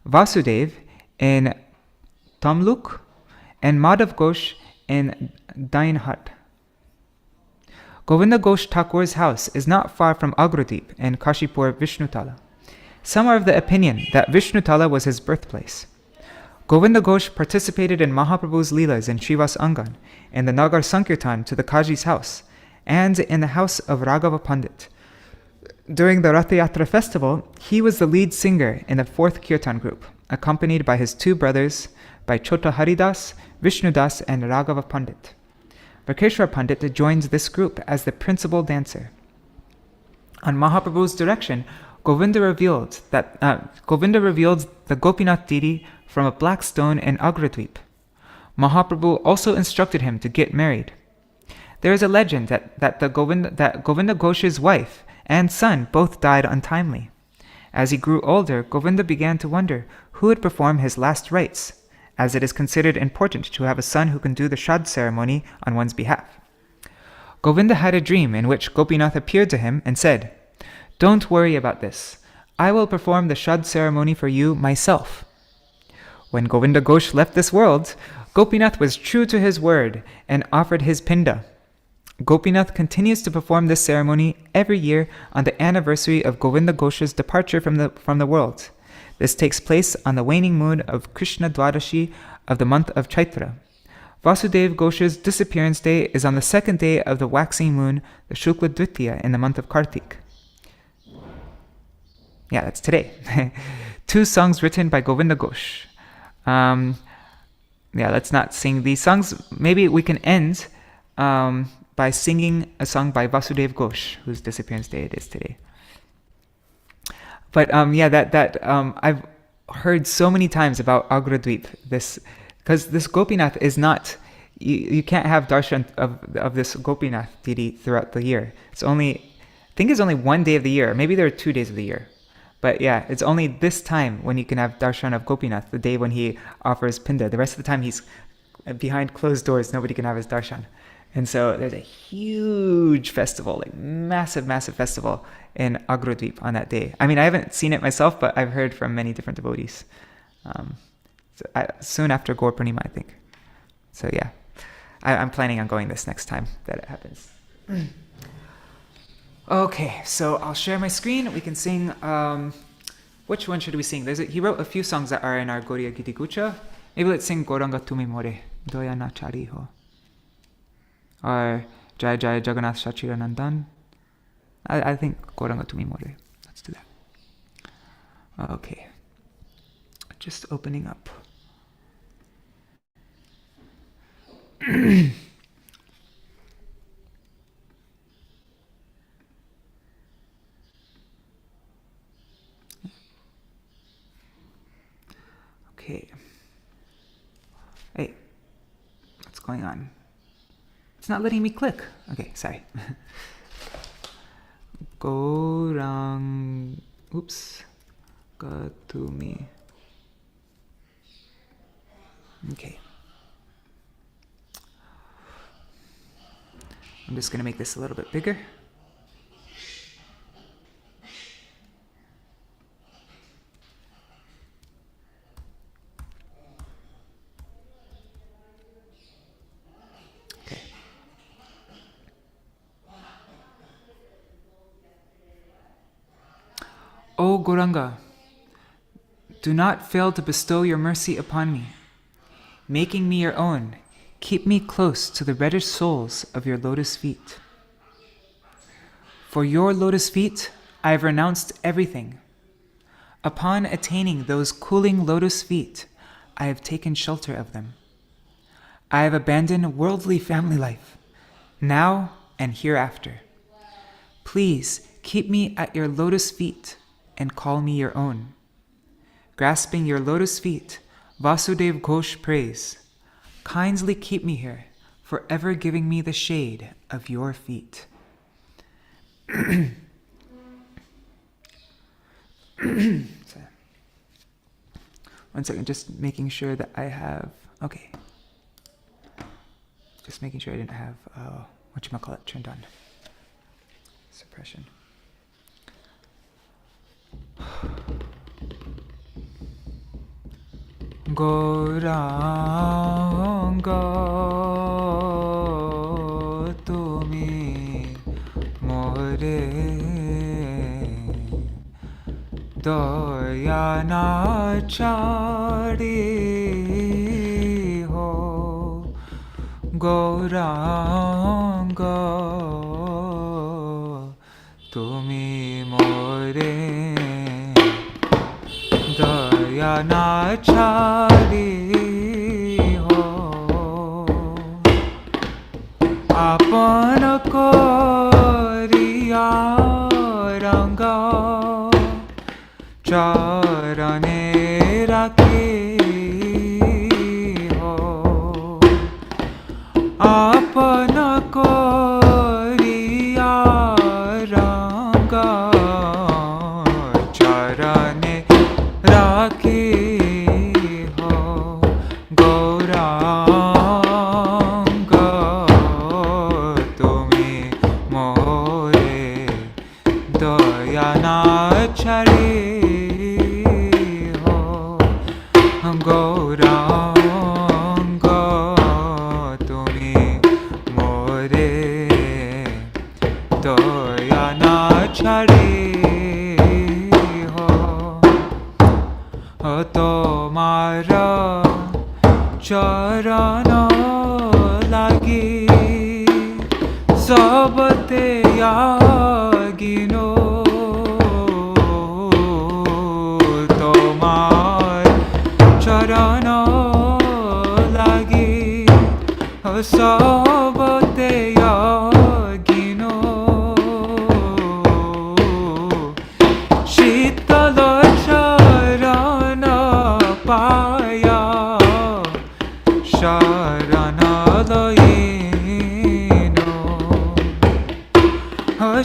Vasudeva in Tamluk, and Madhav Ghosh in Dainhat. Govinda Ghosh Thakur's house is not far from Agradweep in Kashipur, Vishnutala. Some are of the opinion that Vishnutala was his birthplace. Govinda Ghosh participated in Mahaprabhu's Leelas in Srivas Angan, in the Nagar Sankirtan to the Kaji's house, and in the house of Raghava Pandit. During the Rath Yatra festival, he was the lead singer in the fourth kirtan group, accompanied by his two brothers, by Chota Haridas, Vishnudas, and Raghava Pandit. Vakeshwar Pandit joined this group as the principal dancer. On Mahaprabhu's direction, Govinda revealed the Gopinath Didi from a black stone in Agradweep. Mahaprabhu also instructed him to get married. There is a legend that Govinda Ghosh's wife and son both died untimely. As he grew older, Govinda began to wonder who would perform his last rites, as it is considered important to have a son who can do the Shad ceremony on one's behalf. Govinda had a dream in which Gopinath appeared to him and said, "Don't worry about this. I will perform the Shad ceremony for you myself." When Govinda Ghosh left this world, Gopinath was true to his word and offered his pinda. Gopinath continues to perform this ceremony every year on the anniversary of Govinda Ghosh's departure from the world. This takes place on the waning moon of Krishna Dwadashi of the month of Chaitra. Vasudeva Ghosh's disappearance day is on the second day of the waxing moon, the Shukla Dvitiya, in the month of Kartik. Yeah, that's today. 2 songs written by Govinda Ghosh. Let's not sing these songs. Maybe we can end by singing a song by Vasudeva Ghosh, whose disappearance day it is today. But I've heard so many times about Agradweep, because this Gopinath is not, you can't have darshan of this Gopinath Didi throughout the year. It's only 1 day of the year. Maybe there are 2 days of the year. But yeah, it's only this time when you can have darshan of Gopinath, the day when he offers pinda. The rest of the time he's behind closed doors. Nobody can have his darshan. And so there's a huge festival, like massive festival in Agrodweep on that day. I mean, I haven't seen it myself, but I've heard from many different devotees. Soon after Gaur Purnima, I think. So yeah, I'm planning on going this next time that it happens. Okay, so I'll share my screen. We can sing, which one should we sing? He wrote a few songs that are in our Gaudiya Giti Gucha. Maybe let's sing Gauranga Tumi More, Doya Na Chari Ho. Or Jai Jai Jagannath Shachiranandan. I think Gauranga Tumi More. Let's do that. Okay. Just opening up. Okay. Hey, what's going on? It's not letting me click. Okay, sorry. Gaurang. Oops. Gatumi. Okay. I'm just going to make this a little bit bigger. Okay. O Gauranga, do not fail to bestow your mercy upon me. Making me your own, keep me close to the reddish soles of your lotus feet. For your lotus feet, I have renounced everything. Upon attaining those cooling lotus feet, I have taken shelter of them. I have abandoned worldly family life, now and hereafter. Please keep me at your lotus feet and call me your own. Grasping your lotus feet, Vasudev Ghosh prays, kindly keep me here, forever giving me the shade of your feet. 1 second, just making sure that I have, okay. Just making sure I didn't have, whatchamacallit, turned on. Suppression. Gauranga tumi more daya na chari ho. Gauranga tumi more daya na chari ho. Apan koriya ranga charane rakhi ho. Apan koriya ranga charane rakhi ho. Gauranga tumi more daya na chari ho. Gauranga tumi more daya na chari ho. Tomara charana lagi sabte yagino. Tomar charana lagi sabte yagino. Shitala charana paya sharanadayino.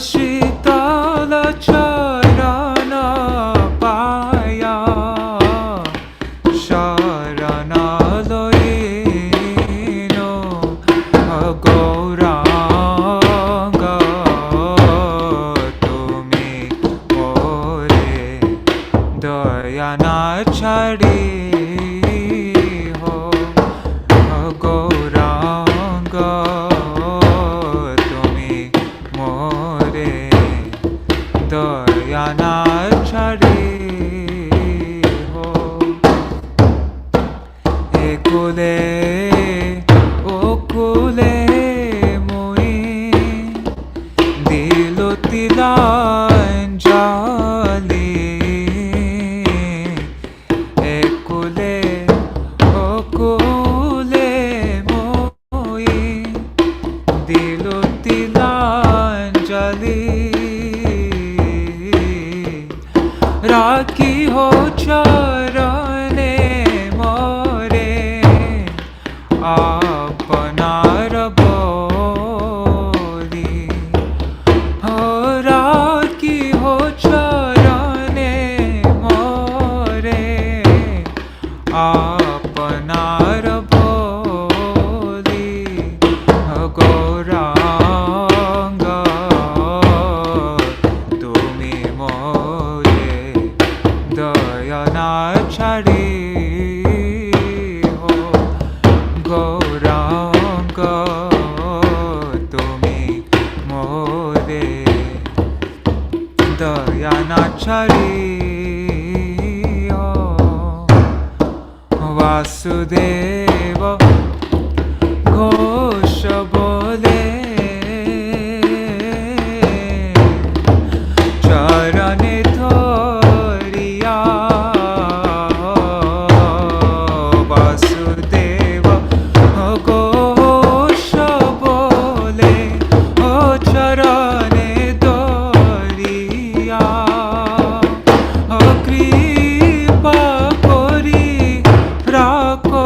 Shitala charana paya sharanadayino. kule okule moi dilo tilanjali ekule okule moi dilo tilanjali राखी हो चरणे मोरे आपनार बोली हो राखी हो चरणे मोरे आपनार बोली गौरांग तुमी मोरे दयाना छाड़ी हो गौरांग तुमी मोरे दयाना छाड़ी हो वासुदेव घोष बोले चरणे धरिया वासुदेव घोष बोले ओ चरणे धरिया ओ कृपा करी राखो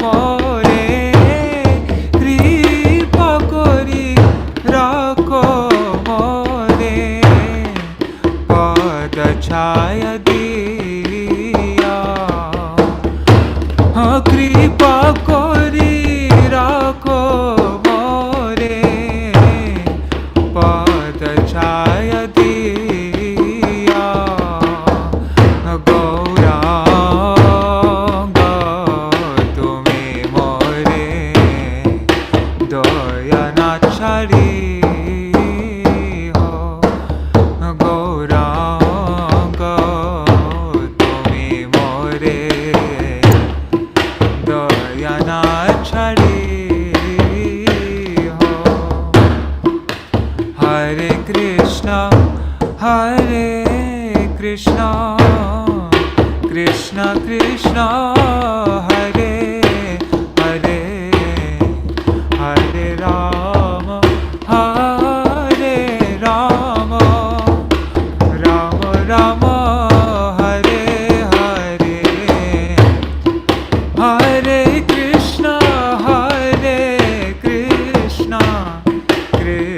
मोरे कृपा करी राखो मोरे पद छाया दिया कृपा करी राखो मोरे पद छाया दिया गौरांग तुमी मोरे दया ना छाड़ी हो गौरांग तुमी मोरे दया ना छाड़ी हो हरे कृष्णा कृष्णा कृष्णा हरे हरे हरे राम राम राम हरे हरे हरे कृष्णा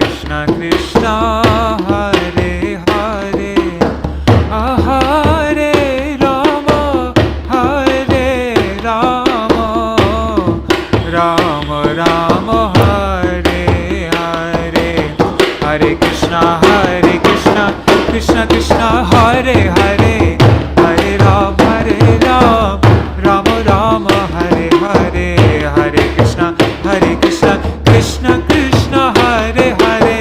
कृष्णा कृष्णा हरे हरे हरे राम राम राम हरे हरे हरे कृष्णा कृष्णा कृष्णा हरे हरे हरे राम राम राम हरे हरे हरे कृष्णा कृष्णा कृष्णा हरे हरे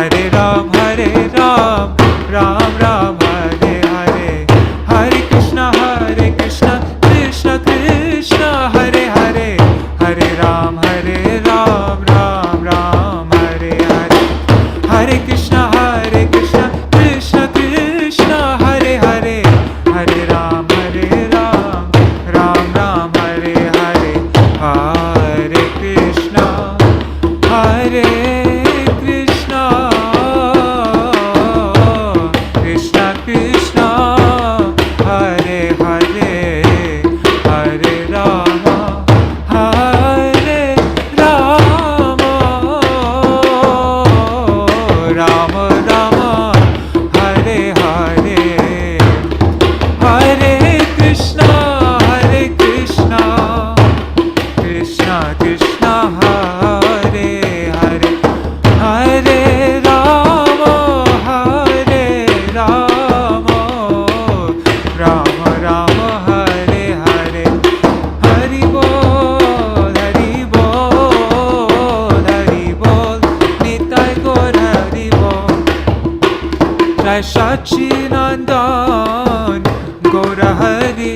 हरे राम राम राम हरे हरे हरे कृष्णा कृष्णा कृष्णा हरे हरे हरे राम राम राम हरे हरे हरे कृष्णा कृष्णा कृष्णा हरे हरे हरे राम राम राम हरे हरे हरे कृष्णा कृष्णा कृष्णा हरे हरे हरे राम राम राम हरे हरे हरे कृष्णा कृष्णा कृष्णा हरे हरे हरे राम राम राम हरे हरे हरि बोल निताय गौर हरि बोल जय सच्चिदानंद गौर हरि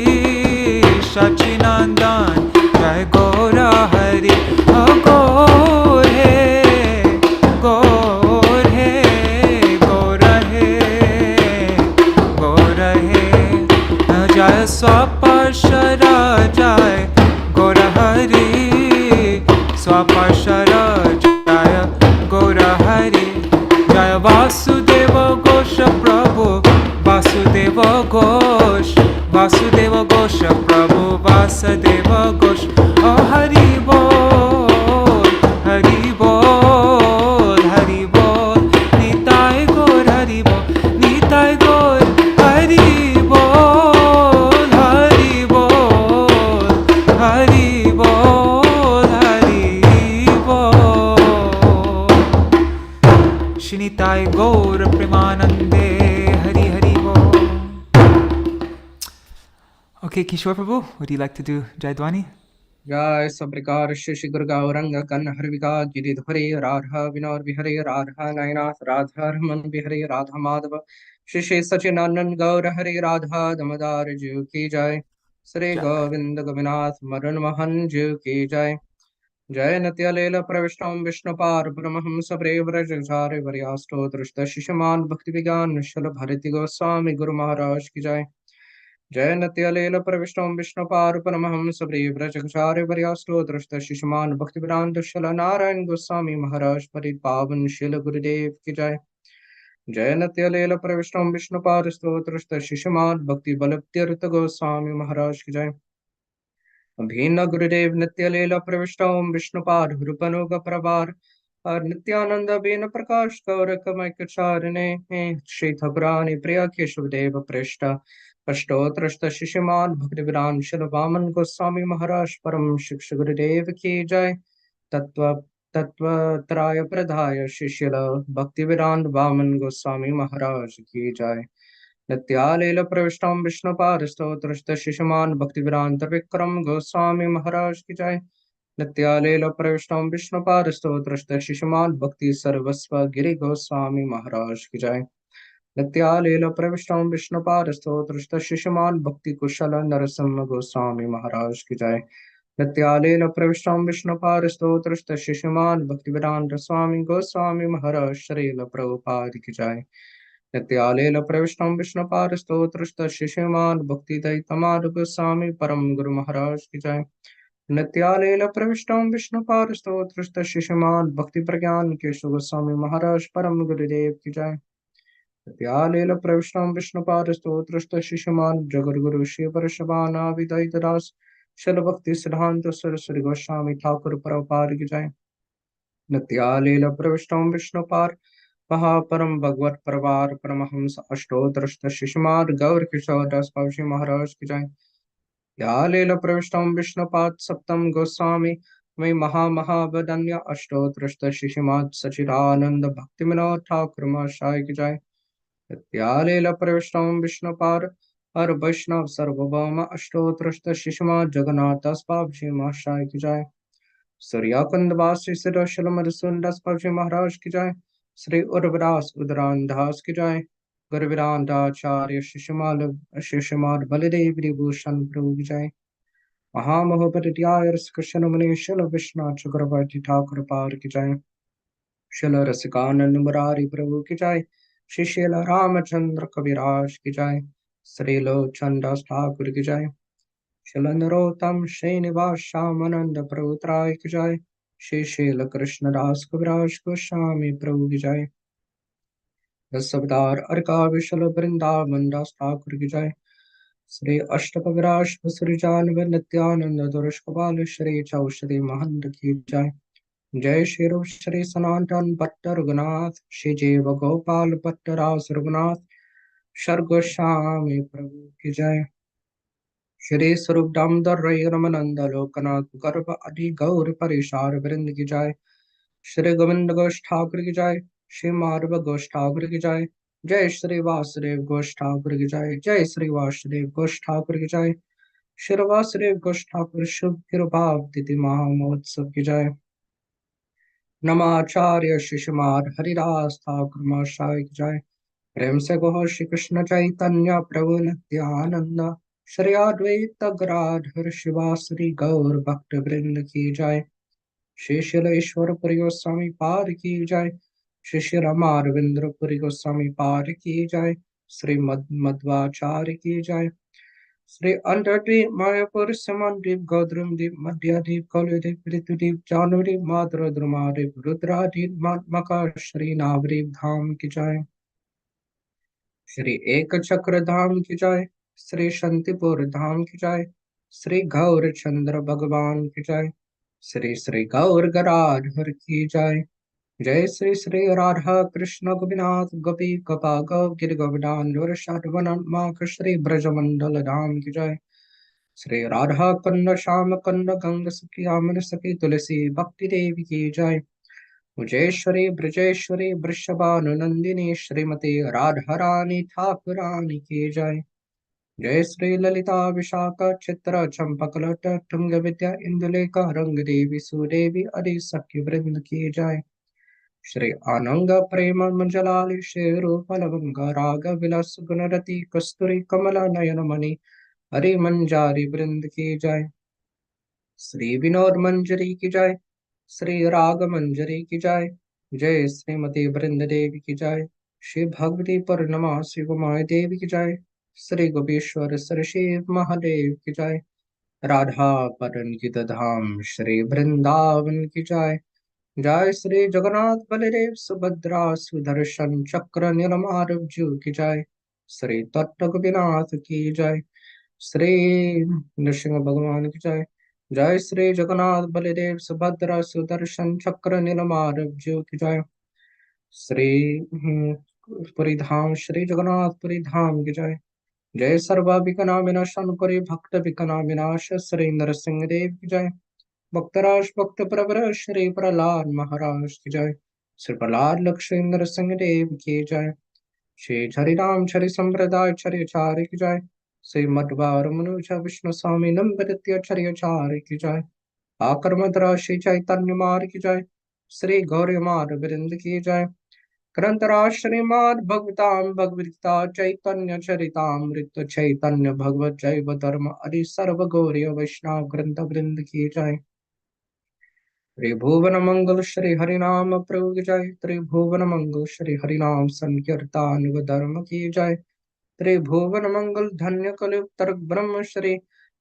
सच्चिदानंद जय Parshara Jaya Gaura Hari Jaya Vasudeva Gosha Prabhu Vasudeva Ghosh Vasudeva Gosha Prabhu Vasudeva Ghosh Oh Hari Bol Hari Bol Hari Bol Nitai Gaur Hari Bol Nitai Gaur Hari Bol Hari Bol Hari Bol Hari Bol Shinitai Gaur Premanande Hari Hari Bol. Okay, Kishore Prabhu, would you like to do Jaidwani? Jai Sabrikar Shishi Guru Gauranga Kan Harvika Giridhari Radha Vinod Bihari Radha Nainath Radha Raman Bihari Radha Madhava Shishi Sachinanan Gaura Hari Radha Damadar Jiv Ki Jai Sri Jai. Govinda Gopinath Madan Mahan Jiv Ki Jai Jai Natya Leela Pravishtam Vishnupar Paramahamsa Prevrajachari Varyasto Drishta Shishaman Bhaktivedānta Śrīla Bharati Gosvāmī Mahārāja Ki Jai जय नत्यालेल प्रविष्टं विष्णुपार परमहंस प्रियव्रजचार्य वर्यास्तो दृष्ट शिशुमान भक्तिवेदांत शल नारायण गोस्वामी महाराज परिपावन शील गुरुदेव की जय जय नत्यालेल प्रविष्टं विष्णुपार स्तोत्रस्त शिशुमान भक्ति बलप्त्यर्थ गोस्वामी महाराज की जय अभिन्न गुरुदेव नित्यलीला प्रविष्टं विष्णुपाद रूपनुग प्रभार और नित्यानंद बीन प्रकाश गौरकमैकचारिणे श्री ठकुरानी प्रिय केशवदेव पृष्ठ अष्टोत्रस्त शिष्यमान भक्तिवेदांत श्रील वामन गोस्वामी महाराज परम शिक्ष गुरुदेव की जय तत्वत्राय प्रधाय शिष्यल भक्तिवेदांत वामन गोस्वामी महाराज की जय नित्यालेल प्रविष्टं विष्णुपाद स्तोत्रस्त शिशुमान भक्तिवेदांत विक्रम गोस्वामी महाराज की जय नित्यालेल प्रविष्टं विष्णुपाद स्तोत्रस्त शिशुमान भक्ति सर्वस्व गिरि गोस्वामी महाराज की जय नित्यालेल प्रविष्टं विष्णुपाद स्तोत्रस्त शिशुमान भक्ति कुशल नरसिंह गोस्वामी महाराज की जय नित्यालेल प्रविष्टं विष्णुपाद स्तोत्रस्त शिशुमान भक्तिवेदांत स्वामी गोस्वामी महाराज श्रील प्रभुपाद की जय नित्यालेल प्रविष्टं विष्णुपाद स्तोत्रस्त शिशुमान भक्ति दैतमाद गोस्वामी परम गुरु महाराज की जय नित्यालेल प्रविष्टं विष्णुपाद स्तोत्रस्त शिशुमान भक्ति प्रज्ञान केशव गोस्वामी महाराज परम गुरुदेव की जय नित्यालेल प्रविष्टं विष्णुपाद स्तोत्रस्त शिशुमान जगद्गुरु शिव शबाना विदयितदास शल भक्ति सिद्धांत सरस्वती गोस्वामी ठाकुर प्रभुपाद की जय नित्यालेल प्रविष्टं विष्णुपाद महापरम भगवत प्रवार परमहंस अष्टोत्रस्त शिशुमान गौर किशोर दास बाबूजी महाराज की जय नित्यालेल प्रविष्टं विष्णुपाद सप्तम गोस्वामी मैं महामहावदन्य अष्टोत्रस्त शिशुमान सचिदानंद भक्ति विनोद ठाकुर महाशय की जय नित्यालेल प्रविष्टं विष्णुपाद हर वैष्णव सर्वभौम अष्टोत्रस्त शिशुमान जगन्नाथ दास बाबूजी महाशय की जय सूर्याकुंद वासी सिद्धोशल मधुसूदन दास बाबूजी महाराज की जय श्री उर्वदास उदरान दास की जय गुरुवेदांताचार्य शिशुमाल बलदेव विभूषण प्रभु की जय महामहोपध्याय कृष्ण मुनि शल विष्णु चक्रवर्ती ठाकुर पार की जय शल रसिकानंद मुरारी प्रभु की जय श्री शिल रामचंद्र कविराज की जय श्री लोचन दास ठाकुर की जय शल नरोत्तम श्रीनिवास श्यामानंद प्रभु त्राय की जय श्री शील कृष्णदास कविराज गोस्वामी प्रभु की जय दशवतार अर्का विशल वृंदावन दास ठाकुर की जय श्री अष्टकविराज सुरजानव नित्यानंद दुर्षपाल श्री चौषधि महंत की जय जय श्री रूप श्री सनातन भट्ट रघुनाथ श्री जीव गोपाल भट्ट रास रघुनाथ शर गोस्वामी प्रभु की जय श्री स्वरूप दामोदर रमनंद लोकनाथ गर्भ अधि गौर परिशार वृंद की जय श्री गोविंद घोष ठाकुर की जय श्री माधव घोष ठाकुर की जय जय श्री वासुदेव घोष ठाकुर की जय जय श्री वासुदेव घोष ठाकुर की जय श्री वासुदेव घोष ठाकुर शुभ कृपाव तिथि महामहोत्सव की जय नमाचार्य शिशुमार हरिदास ठाकुर महाशय की जय प्रेम से कहो श्री कृष्ण चैतन्य प्रभु नित्यानंद श्री अद्वैत गदाधर शिवासुरी गौर भक्त वृंद की जय श्री शिलेश्वरपुरी गोस्वामी पाद की जय श्री श्री रमारविंद्रपुरी गोस्वामी पाद की जय श्री मध्वाचार्य की जय Sri Andadweep, Mayapur, Samandweep, Godrumdeep, Madhyadeep, Kalyadeep, Prithvideep, Janvadeep, Madhuradramadeep, Rudradeep, Matmaka, Shri Navdeep Dham ki jai. Shri Ekachakra Dham ki jai. Shri Shantipur Dham ki jai. Shri Gaur Chandra Bhagavan ki jai. Shri Shri Gaur Garadhar ki jai. Jai Shri Shri Radha Krishna Gopinath Gopi Kapa Gop Giri Govardhan Varshadvanan Maka Shri Brajamandala Dham ki jai. Shri Radha Kanda Shama Kanda Ganga Saki Amana Saki Tulasi Bhakti Devi ki jai. Ujeshwari Brajeshwari Vrishabhanu Nandini Shrimati Radharani Thakurani ki jai. Jai Shri Lalita Vishaka Chitra Champakalata Tunga Vidya Induleka Rang Devi Sudevi Adi Sakhi Vrind ki jai. Shri Ananga Prema Manjalali Sheru Palavanga Raga Vilas Gunarati Kasturi Kamala Nayanamani Hari Manjari Vrind ki jai. Shri Vinod Manjari ki jai. Shri Raga Manjari ki jai. Jai Srimati Vrind Devi ki jai. Shri Bhagavati Purnama Shri Gomai Devi ki jai. Shri Gopeshwar Sri Shiv Mahadev ki jai. Radha Paran Gita Dham Shri Vrindavan ki jai. Jai Shri Jagannath Baladev Subhadra Sudarshan Chakra Nilamarv Ju ki jai. Shri Tatta Gopinath ki jai. Shri Nrsimha Bhagavan ki jai. Jai Shri Jagannath Baladev Subhadra Sudarshan Chakra Nilamarv Ju ki jai. Shri Puri Dham Shri Jagannath Puri Dham ki jai. Jai Sarva Vikana Vinashan Puri Bhakta Vikana Vinasha Shri Nrsimha Dev ki jai. Bhaktaraj Bhakta Pravara Shri Prahlad Maharaj ki jai. Shri Prahlad Lakshmi Nrsimha Dev ki jai. Shri Hariram Chari Sampradaya Chari Achari ki jai. Shri Madhva Ramanuja Vishnu Swami Nambaditya Chari Achari ki jai. Akarmadra Shri Chaitanya Mar ki jai. Shri Gauri Mar Vrind ki jai. Krantara Shri Mad Bhagavatam Bhagavata Chaitanya Charitamrita Chaitanya Bhagavat Jaiva Dharma Adi Sarva Gauriya Vaishnava Grantha Vrind ki jai. त्रिभुवन मंगल श्री हरिनाम प्रभु की जय. त्रिभुवन मंगल श्री हरिनाम संकीर्तन धर्म की जय. त्रिभुवन मंगल धन्य कलयुग ब्रह्म श्री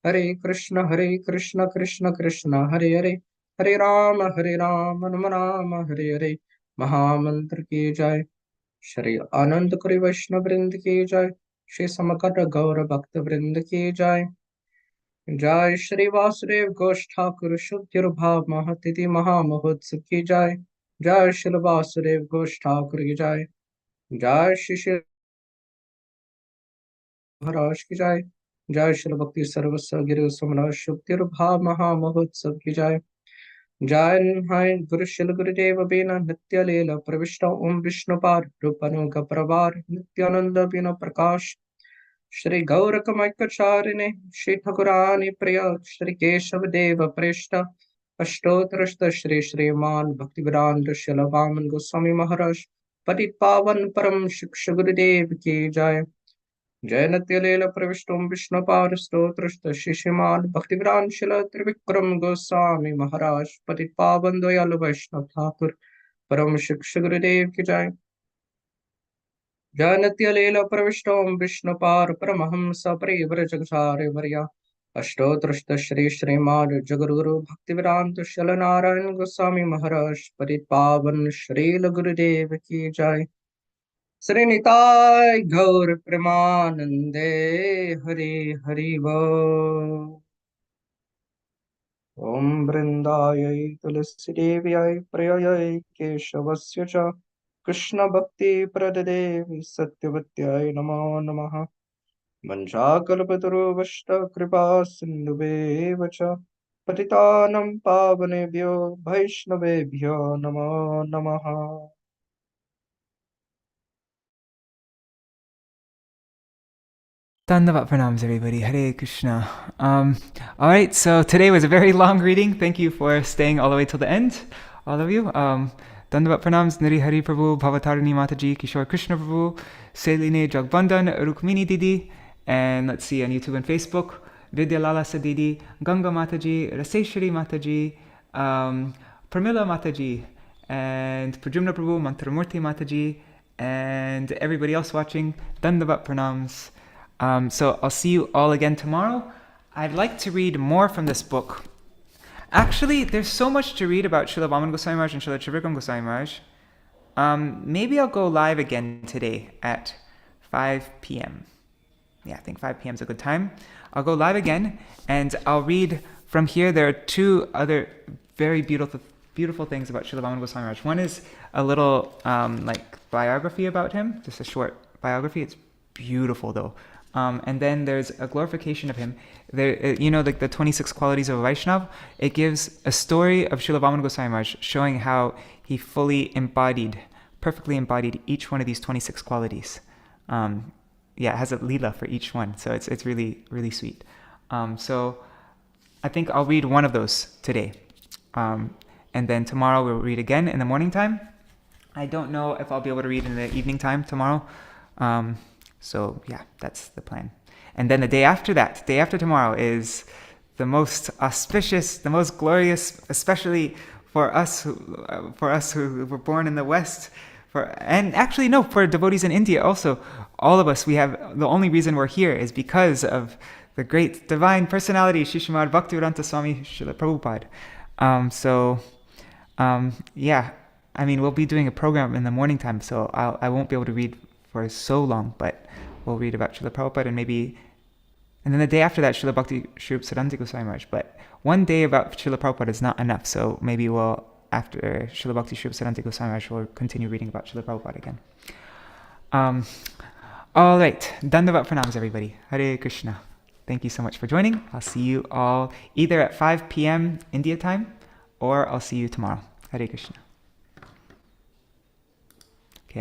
हरे कृष्ण कृष्ण कृष्ण हरे हरे. हरे राम राम राम हरे हरे. महामंत्र की जय. श्री अनंत कुरी वैष्णव वृंद की जय. श्री समकट गौर भक्त वृंद की जय. जय श्री वासुदेव घोष ठाकुर शुद्ध भाव महतिथि महामहोत्सव की जय. जय श्री वासुदेव घोष ठाकुर की जय. जय श्री महाराज की जय. जय श्री भक्ति सर्वस्व गिरि समरा शुद्ध भाव महामहोत्सव की जय. जय गुरु श्री गुरुदेव बीना नित्य लीला प्रविष्ट ओम विष्णु पार रूपनुग प्रभार नित्यानंद बीना प्रकाश. श्री गौरकमैकचारिणे श्री ठकुरानी प्रिय श्री केशव देव प्रेष्ठ अष्टोत्तरस्त श्री श्रीमान भक्तिवेदांत श्रील वामन गोस्वामी महाराज पतित पावन परम शिक्ष गुरुदेव की जय. जय नित्य लीला प्रविष्ट ओम विष्णु पार स्तोत्रस्त श्री श्रीमान भक्तिवेदांत श्रील त्रिविक्रम गोस्वामी महाराज पतित पावन दयालु वैष्णव ठाकुर परम शिक्ष गुरुदेव की जय. जय नित्य लीला प्रविष्ट ओम विष्णु पार परमहंस परिव्र जगसारे वर्या अष्टोत्तरस्त श्री श्रीमाद जगद्गुरु भक्तिवेदांत श्रील नारायण गोस्वामी महाराज पतित पावन श्रील गुरुदेव की जय. श्री निताय गौर प्रेमानंदे हरि हरि बोल. ओम वृंदाय तुलसी देव्याय प्रियाय केशवस्य च कृष्ण भक्ति प्रददेवी सत्यवत्याय नमो नमः. वंशाकल्पतरुश्च कृपा सिन्धुभ्येव च पतितानां पावनेभ्यो वैष्णवेभ्यो नमो नमः. Dandavat pranams, everybody. Hare Krishna. All right, so today was a very long reading. Thank you for staying all the way till the end, all of you. Dandavat pranams, Nari Hari Prabhu, Bhavatarani Mataji, Kishore Krishna Prabhu, Seline Jagbandan, Rukmini Didi, and let's see, on YouTube and Facebook, Vidya Lala Sadidi, Ganga Mataji, Raseshwari Mataji, Pramila Mataji, and Prajumna Prabhu, Mantramurti Mataji, and everybody else watching. Dandavat pranams. So I'll see you all again tomorrow. I'd like to read more from this book. Actually, there's so much to read about Śrīla Vāmana Gosvāmī Mahārāja and Śrīla Gosvāmī Mahārāja. Maybe I'll go live again today at 5 p.m. Yeah, I think 5 p.m. is a good time. I'll go live again, and I'll read from here. There are two other very beautiful things about Śrīla Vāmana Gosvāmī Mahārāja. One is a little biography about him, just a short biography. It's beautiful though. And then there's a glorification of him. There, like the 26 qualities of a Vaishnava. It gives a story of Śrīla Vāmana Gosvāmī Mahārāja, showing how he perfectly embodied each one of these 26 qualities. It has a lila for each one, so it's really, really sweet. So I think I'll read one of those today. And then tomorrow we'll read again in the morning time. I don't know if I'll be able to read in the evening time tomorrow. So yeah, that's the plan. And then the day after tomorrow, is the most auspicious, the most glorious, especially for us who were born in the West, for devotees in India also. All of us, the only reason we're here is because of the great divine personality, Śrīmad Bhaktivedānta Swami Śrīla Prabhupada. We'll be doing a program in the morning time, so I won't be able to read for so long, but we'll read about Śrīla Prabhupada and then the day after that, Śrīla Bhakti Śrūpa Siddhanta Goswami Maharaj. But one day about Śrīla Prabhupada is not enough, so maybe after Śrīla Bhakti Śrūpa Siddhanta Goswami Maharaj, we'll continue reading about Śrīla Prabhupada again. All right, Dandavat Pranams, everybody. Hare Krishna. Thank you so much for joining. I'll see you all either at 5 p.m. India time, or I'll see you tomorrow. Hare Krishna.